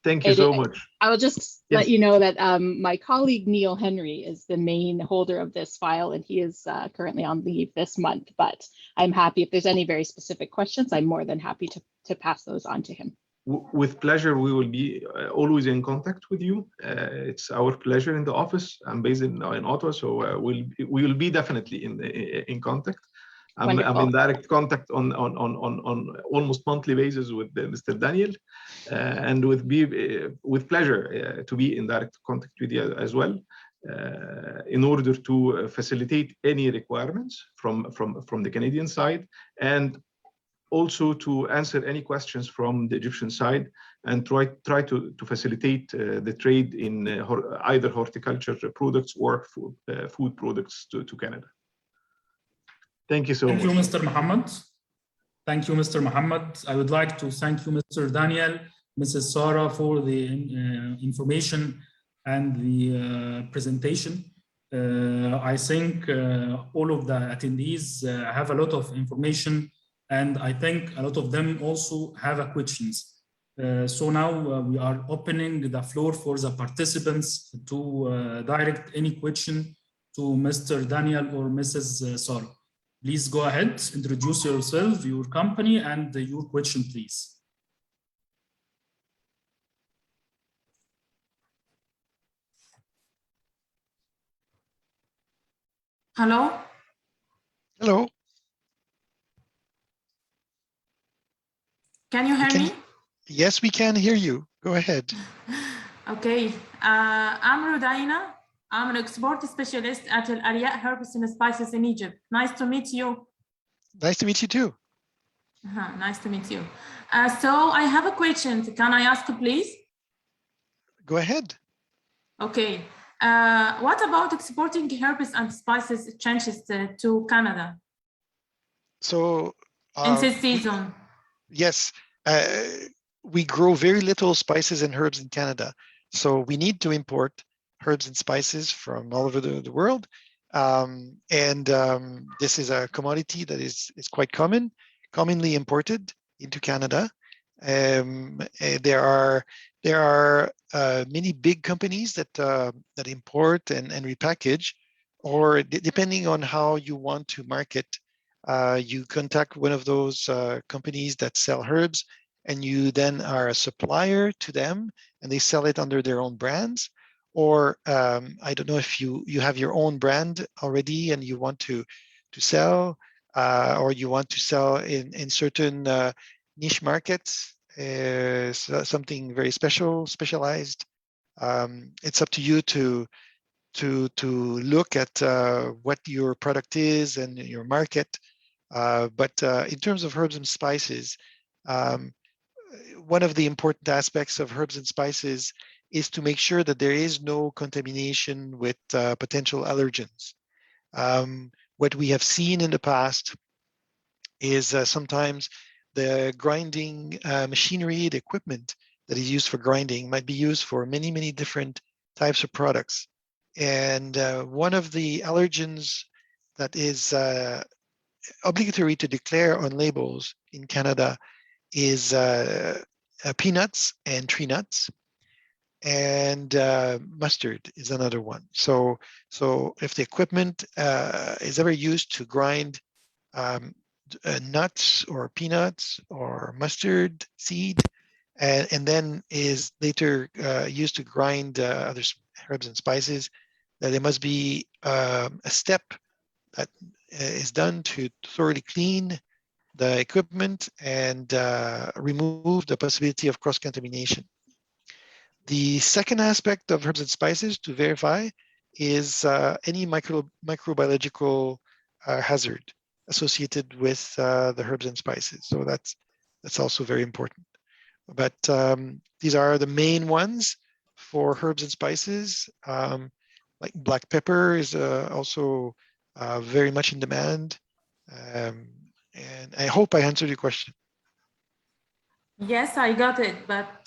Thank you so much. I will just let you know that my colleague Neil Henry is the main holder of this file, and he is currently on leave this month. But I'm happy if there's any very specific questions, I'm more than happy to pass those on to him. With pleasure, we will be always in contact with you. It's our pleasure in the office. I'm based in Ottawa, so we will be definitely in contact. I'm in direct contact on almost monthly basis with Mr. Daniel, and with pleasure to be in direct contact with you as well, in order to facilitate any requirements from the Canadian side, and also to answer any questions from the Egyptian side, and try to facilitate the trade in either horticulture products or food products to Canada. Thank you so much. Thank you, Mr. Mohammed. Thank you, Mr. Mohammed. I would like to thank you, Mr. Daniel, Mrs. Sarah, for the information and the presentation. I think all of the attendees have a lot of information and I think a lot of them also have questions. So now we are opening the floor for the participants to direct any question to Mr. Daniel or Mrs. Sarah. Please go ahead, introduce yourself, your company, and your question, please. Hello? Hello. Can you hear me? Yes, we can hear you. Go ahead. Okay. I'm Rudaina. I'm an export specialist at Al Arya Herbs and Spices in Egypt. Nice to meet you. Nice to meet you too. Nice to meet you. So I have a question. Can I ask, please? Go ahead. Okay. What about exporting herbs and spices changes to Canada? So in this season? Yes. We grow very little spices and herbs in Canada. So we need to import herbs and spices from all over the world. This is a commodity that is quite commonly imported into Canada. There are many big companies that import and repackage, or depending on how you want to market, you contact one of those companies that sell herbs, and you then are a supplier to them, and they sell it under their own brands. Or I don't know if you have your own brand already and you want to sell, or you want to sell in certain niche markets, something very specialized. It's up to you to look at what your product is and your market. But in terms of herbs and spices, one of the important aspects of herbs and spices is to make sure that there is no contamination with potential allergens. What we have seen in the past is sometimes the grinding machinery, the equipment that is used for grinding might be used for many, many different types of products. And one of the allergens that is obligatory to declare on labels in Canada is peanuts and tree nuts, and mustard is another one. So if the equipment is ever used to grind nuts or peanuts or mustard seed, and then is later used to grind other herbs and spices, that there must be a step that is done to thoroughly clean the equipment and remove the possibility of cross-contamination. The second aspect of herbs and spices to verify is any microbiological hazard associated with the herbs and spices. So that's also very important. But these are the main ones for herbs and spices. Like black pepper is also very much in demand. And I hope I answered your question. Yes, I got it. But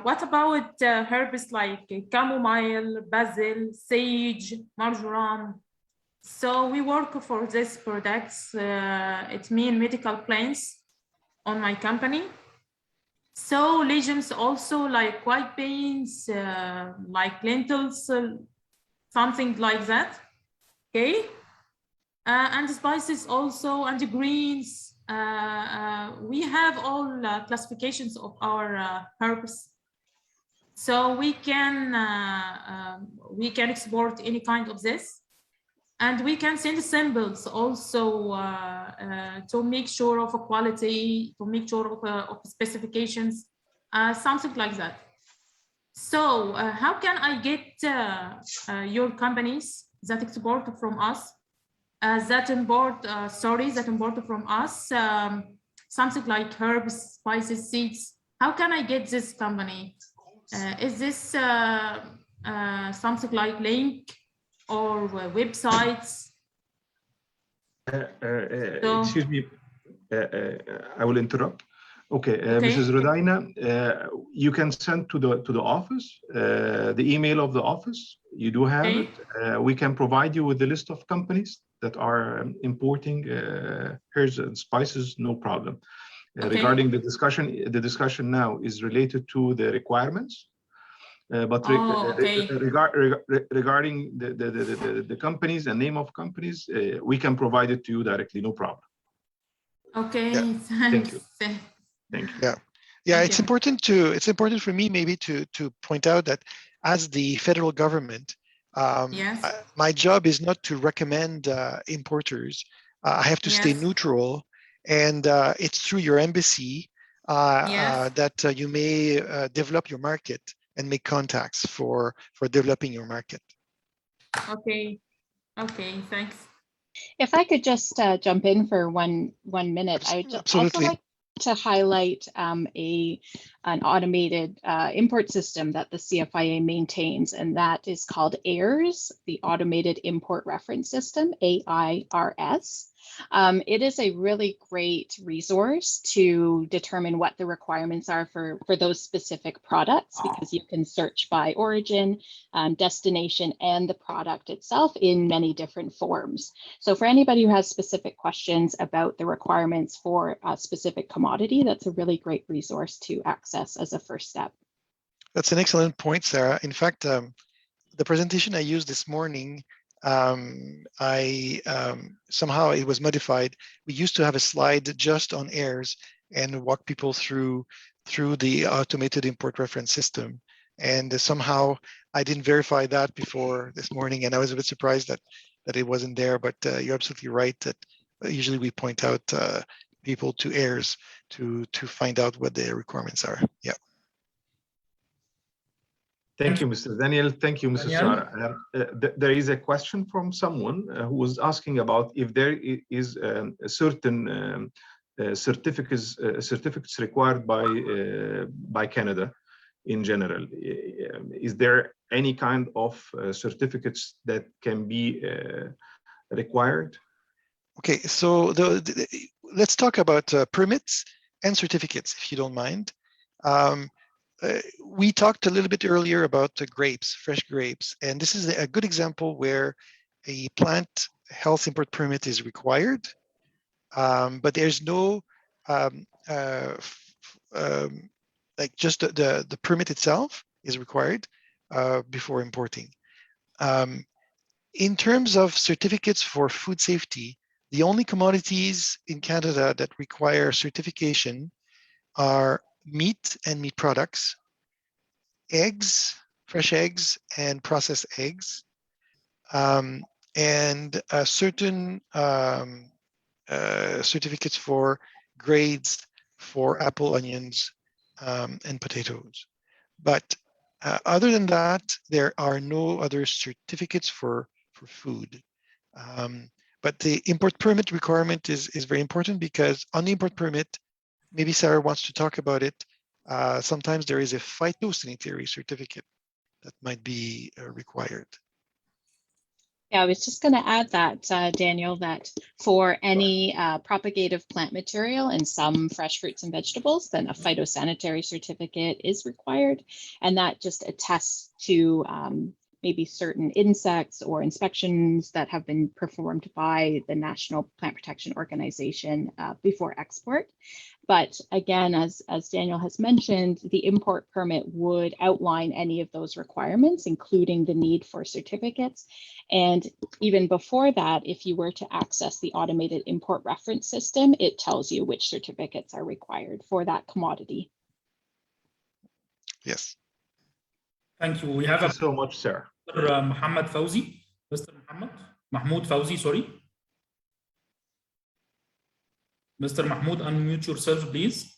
what about herbs like chamomile, basil, sage, marjoram? So we work for these products. It means medical plants on my company. So legumes also like white beans, like lentils, something like that. Okay. And spices also, and the greens. We have all classifications of our herbs, so we can export any kind of this, and we can send samples also to make sure of a quality, to make sure of specifications, something like that. So how can I get your companies that export from us? That import from us, something like herbs, spices, seeds. How can I get this company? Is this something like link or websites? Excuse me, I will interrupt. Okay, Mrs. Rudaina, you can send to the office, the email of the office. You do have it. We can provide you with the list of companies that are importing herbs and spices, no problem. Okay. Regarding the discussion now is related to the requirements. But okay. regarding the companies and name of companies, we can provide it to you directly, no problem. Okay, Yeah. thanks. Thank you. Yeah, it's important for me maybe to point out that as the federal government, Yes. my job is not to recommend importers. I have to stay neutral, and it's through your embassy that you may develop your market and make contacts for developing your market. Okay. Okay, thanks. If I could just jump in for one minute, I would just also like to highlight an automated import system that the CFIA maintains, and that is called AIRS, the Automated Import Reference System, AIRS. It is a really great resource to determine what the requirements are for those specific products, because you can search by origin, destination, and the product itself in many different forms. So for anybody who has specific questions about the requirements for a specific commodity, that's a really great resource to access as a first step. That's an excellent point, Sarah. In fact, the presentation I used this morning, somehow it was modified. We used to have a slide just on AIRS and walk people through the automated import reference system. And somehow I didn't verify that before this morning, and I was a bit surprised that it wasn't there. But you're absolutely right that usually we point out people to AIRS to find out what their requirements are. Yeah. Thank you, Mr. Daniel. Thank you, Mrs. Sarah. There is a question from someone who was asking about if there is a certain certificates required by Canada in general. Is there any kind of certificates that can be required? Okay, so let's talk about permits and certificates, if you don't mind. We talked a little bit earlier about grapes, fresh grapes, and this is a good example where a plant health import permit is required, but there's no like just the permit itself is required before importing. In terms of certificates for food safety, the only commodities in Canada that require certification are meat and meat products, eggs, fresh eggs and processed eggs, and certain certificates for grades for apple, onions, and potatoes. But other than that, there are no other certificates for food. But the import permit requirement is very important, because on the import permit, maybe Sarah wants to talk about it. Sometimes there is a phytosanitary certificate that might be required. Yeah, I was just going to add that, Daniel, that for any propagative plant material and some fresh fruits and vegetables, then a phytosanitary certificate is required. And that just attests to maybe certain insects or inspections that have been performed by the National Plant Protection Organization before export. But again, as Daniel has mentioned, the import permit would outline any of those requirements, including the need for certificates. And even before that, if you were to access the automated import reference system, it tells you which certificates are required for that commodity. Yes. Thank you. We have Thank you so much, Sarah. Muhammad Fauzi. Mr. Mahmoud Fauzi, sorry. Mr. Mahmoud, unmute yourself, please.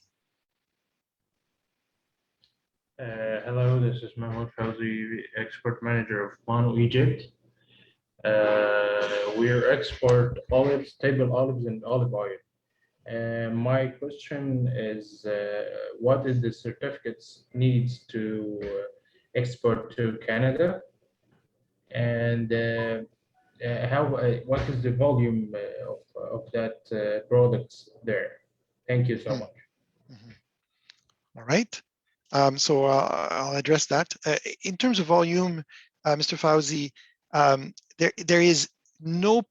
Hello, this is Mahmoud Fauzi, export manager of Manu, Egypt. We export olives, table olives, and olive oil. My question is, what is the certificates needs to export to Canada, and what is the volume of that products there? Thank you so much. All right. So I'll address that. In terms of volume, Mr. Fauzi, there is no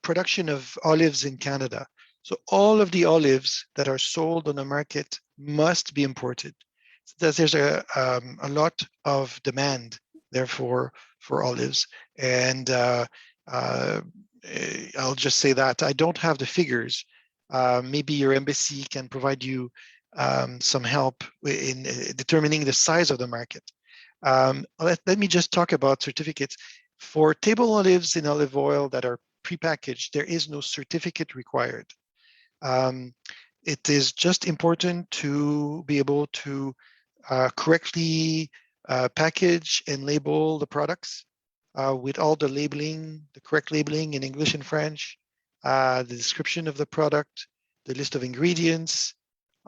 production of olives in Canada. So all of the olives that are sold on the market must be imported. So there's a lot of demand, therefore, for olives. And I'll just say that I don't have the figures. Maybe your embassy can provide you some help in determining the size of the market. Let me just talk about certificates. For table olives in olive oil that are prepackaged, there is no certificate required. It is just important to be able to correctly package and label the products with all the labeling, the correct labeling in English and French, the description of the product, the list of ingredients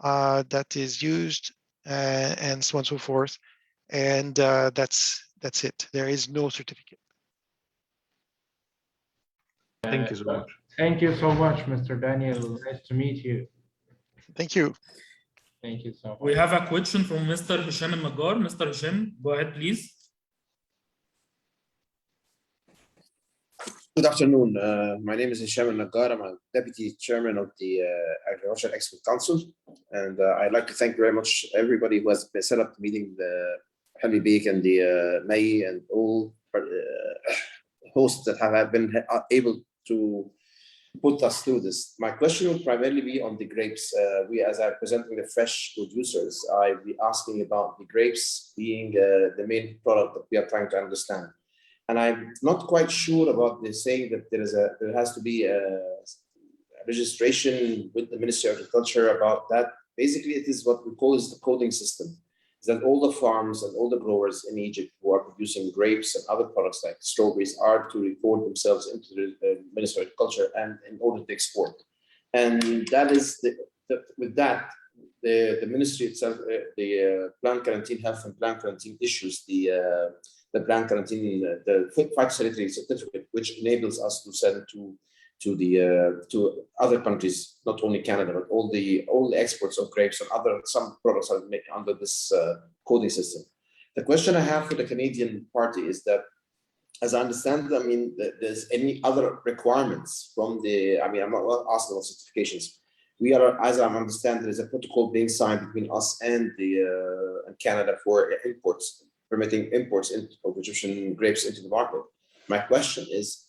that is used, and so on and so forth. And that's it. There is no certificate. Thank you so much. Thank you so much, Mr. Daniel. Nice to meet you. Thank you. Thank you so much. We have a question from Mr. Hisham Al-Najjar. Mr. Hisham, go ahead, please. Good afternoon. My name is Hisham Al-Najjar. I'm a Deputy Chairman of the Agricultural Expert Council. And I'd like to thank very much everybody who has set up the meeting, the Helmi Beek and the May and all hosts that have been able to put us through this. My question will primarily be on the grapes. We, as I'm presenting the fresh producers, I'll be asking about the grapes being the main product that we are trying to understand. And I'm not quite sure about the saying that there has to be a registration with the Ministry of Agriculture about that. Basically, it is what we call is the coding system. Is that all the farms and all the growers in Egypt who are producing grapes and other products like strawberries are to report themselves into the Ministry of Agriculture and in order to export. And that is with that, the ministry itself, the plant quarantine, health and plant quarantine issues the plant quarantine, the phytosanitary certificate, which enables us to send to other countries, not only Canada, but all the exports of grapes and some products are made under this coding system. The question I have for the Canadian party is that, as I understand, I mean, there's any other requirements from the, I mean, I'm not asking about certifications. We are, as I understand, there is a protocol being signed between us and Canada for imports, permitting imports of Egyptian grapes into the market. My question is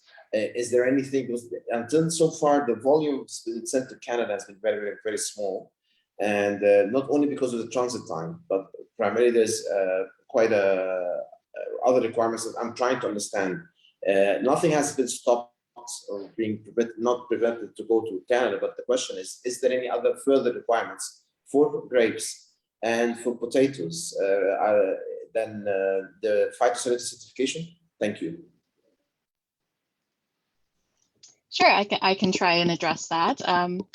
there anything, until so far, the volume sent to Canada has been very, very, very small. And not only because of the transit time, but primarily there's quite other requirements that I'm trying to understand. Nothing has been stopped or being not prevented to go to Canada, but the question is there any other further requirements for grapes and for potatoes than the phytosanitary certification? Thank you. Sure, I can try and address that.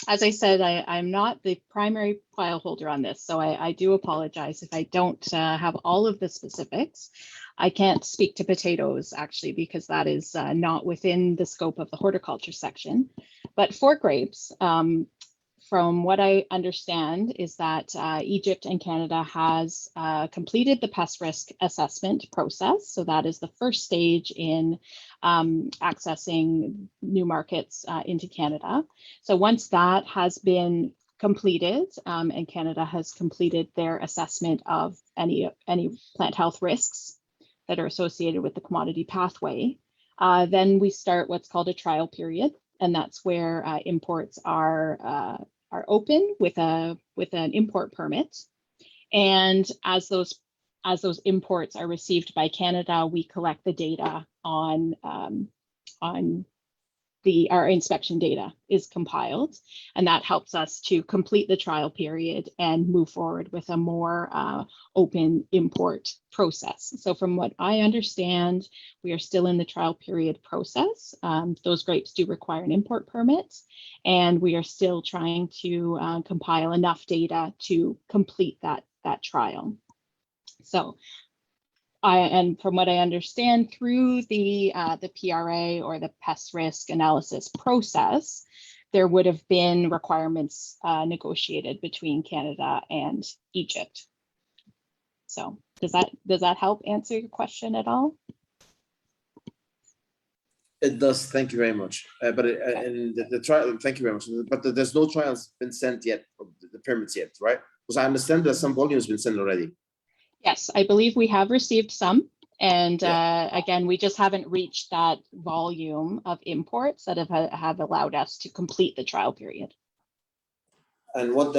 As I said, I'm not the primary file holder on this, so I do apologize if I don't have all of the specifics. I can't speak to potatoes, actually, because that is not within the scope of the horticulture section. But for grapes, from what I understand is that Egypt and Canada has completed the pest risk assessment process. So that is the first stage in accessing new markets into Canada. So once that has been completed and Canada has completed their assessment of any plant health risks that are associated with the commodity pathway, then we start what's called a trial period. And that's where imports are open with an import permit, and as those imports are received by Canada, we collect the data on our inspection data is compiled, and that helps us to complete the trial period and move forward with a more open import process. So from what I understand, we are still in the trial period process. Those grapes do require an import permit, and we are still trying to compile enough data to complete that trial. So and from what I understand, through the PRA or the pest risk analysis process, there would have been requirements negotiated between Canada and Egypt. So does that help answer your question at all? It does. Thank you very much. But and the trial. Thank you very much. But there's no trials been sent yet, the permits yet, right? Because I understand that some volume has been sent already. Yes, I believe we have received some. And again, we just haven't reached that volume of imports that have allowed us to complete the trial period. And what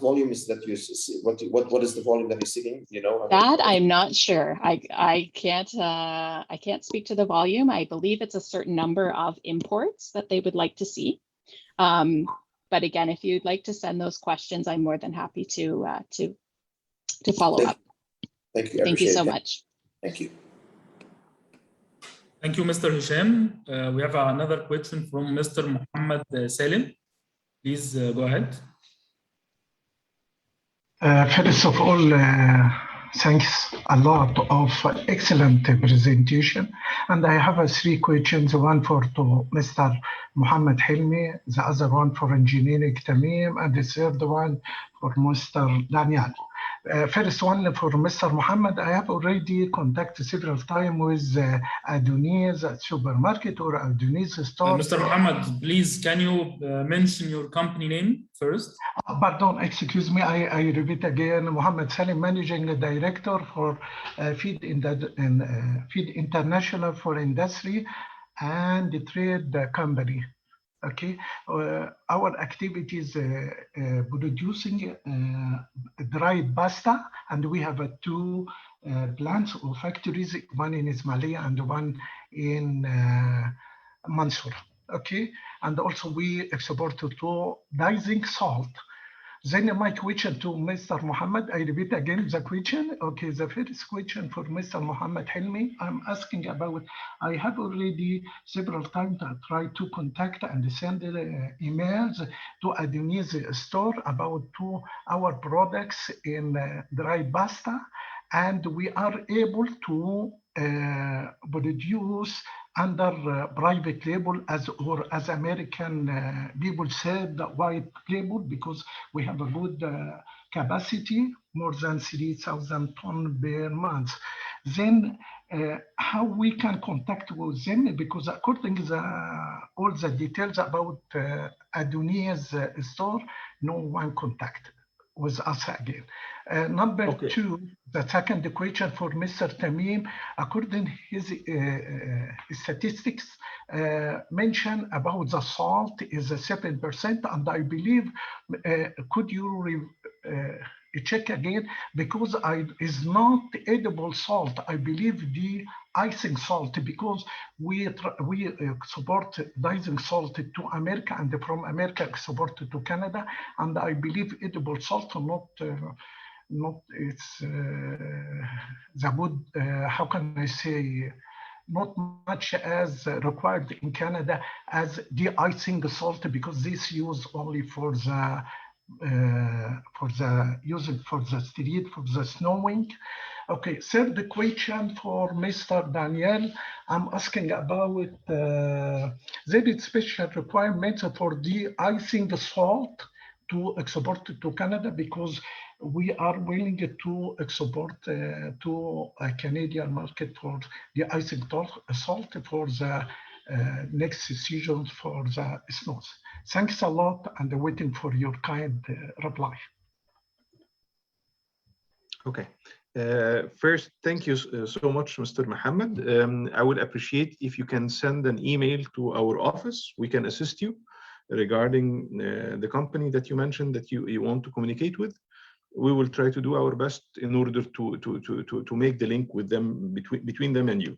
volume is that you see? What is the volume that you're seeking? You know that I'm not sure. I can't speak to the volume. I believe it's a certain number of imports that they would like to see. But again, if you'd like to send those questions, I'm more than happy to follow up. Thank you. Thank you so much. Thank you. Thank you, Mr. Hisham. We have another question from Mr. Mohammed Salim. Please go ahead. First of all, thanks a lot of excellent presentation. And I have three questions, one to Mr. Mohammed Hilmi, the other one for Engineering Tamim, and the third one for Mr. Daniel. First one for Mr. Mohammed, I have already contacted several times with Adonis supermarket or Adonis store. Mr. Mohammed, please, can you mention your company name first? Pardon, excuse me, I repeat again. Mohammed Salim, Managing Director for Feed International for Industry and Trade Company. Okay, our activities producing dried pasta, and we have two plants or factories, one in Ismailia and one in Mansour. Okay, and also we export to dicing salt. Then my question to Mr. Mohammed, I repeat again the question. Okay, the first question for Mr. Mohammed Hilmi, I'm asking about, I have already several times tried to contact and send emails to Adonis store about our products in dry pasta, and we are able to produce under private label as American people said, white label, because we have a good capacity, more than 3,000 tons per month. Then how we can contact with them, because according to all the details about Adonis store, no one contacted with us again. Number two, the second question for Mr. Tamim, according to his statistics, mentioned about the salt is 7%, and I believe, could you check again, because is not edible salt, I believe the icing salt, because we support icing salt to America, and from America export to Canada, and I believe edible salt not it's the good, how can I say, not much as required in Canada as de-icing salt, because this used only for the street, for the snowing. Okay, third question for Mr. Daniel, I'm asking about there is special requirements for de-icing salt to export to Canada, because we are willing to export to a Canadian market for the icing salt for the next season for the snows. Thanks a lot, and waiting for your kind reply. Okay. First, thank you so much, Mr. Mohammed. I would appreciate if you can send an email to our office. We can assist you regarding the company that you mentioned that you want to communicate with. We will try to do our best in order to make the link with them, between them and you.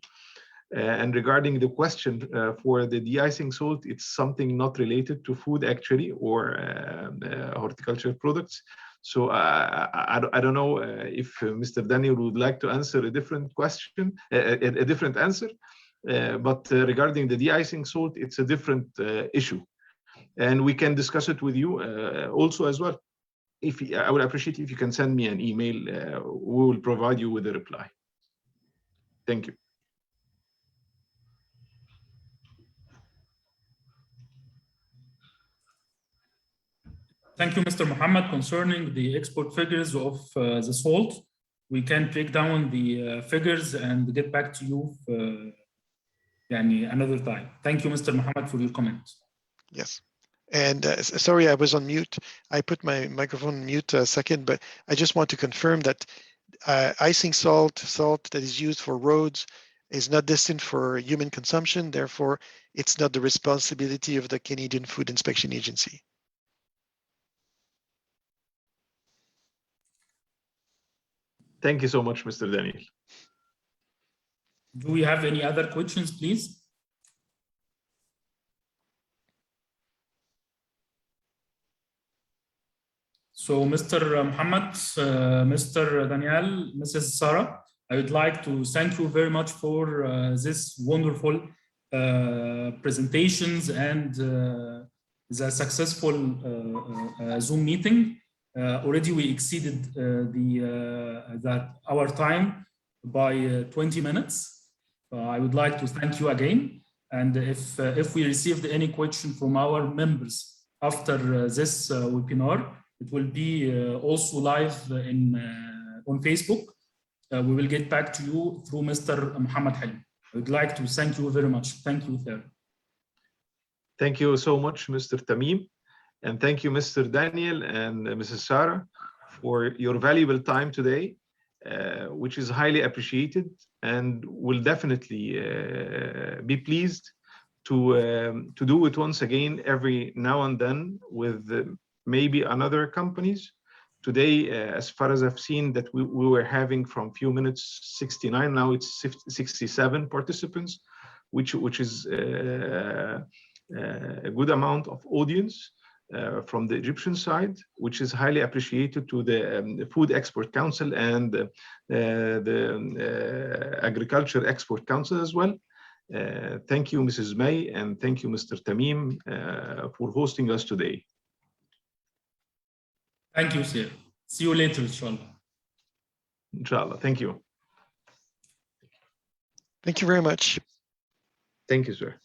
And regarding the question for the de-icing salt, it's something not related to food actually, or horticultural products. So I don't know if Mr. Daniel would like to answer a different question, a different answer. But regarding the de-icing salt, it's a different issue, and we can discuss it with you also as well. I would appreciate if you can send me an email. We will provide you with a reply. Thank you. Thank you, Mr. Mohammed. Concerning the export figures of the salt, we can break down the figures and get back to you يعني another time. Thank you, Mr. Mohammed, for your comment. Yes. And sorry, I was on mute. I put my microphone on mute a second, but I just want to confirm that icing salt that is used for roads is not destined for human consumption. Therefore, it's not the responsibility of the Canadian Food Inspection Agency. Thank you so much, Mr. Daniel. Do we have any other questions, please? So, Mr. Mohammed, Mr. Daniel, Mrs. Sarah, I would like to thank you very much for this wonderful presentations and the successful Zoom meeting. Already we exceeded our time by 20 minutes. I would like to thank you again. And if we received any question from our members after this webinar, it will be also live on Facebook. We will get back to you through Mr. Mohammed Halim. I would like to thank you very much. Thank you, sir. Thank you so much, Mr. Tamim. And thank you, Mr. Daniel and Mrs. Sarah, for your valuable time today, which is highly appreciated, and will definitely be pleased to do it once again every now and then with maybe another companies. Today, as far as I've seen, that we were having from few minutes 69, now it's 67 participants, which is a good amount of audience from the Egyptian side, which is highly appreciated to the Food Export Council and the Agriculture Export Council as well. Thank you, Mrs. May, and thank you, Mr. Tamim, for hosting us today. Thank you, sir. See you later, inshallah. Inshallah. Thank you. Thank you very much. Thank you, sir.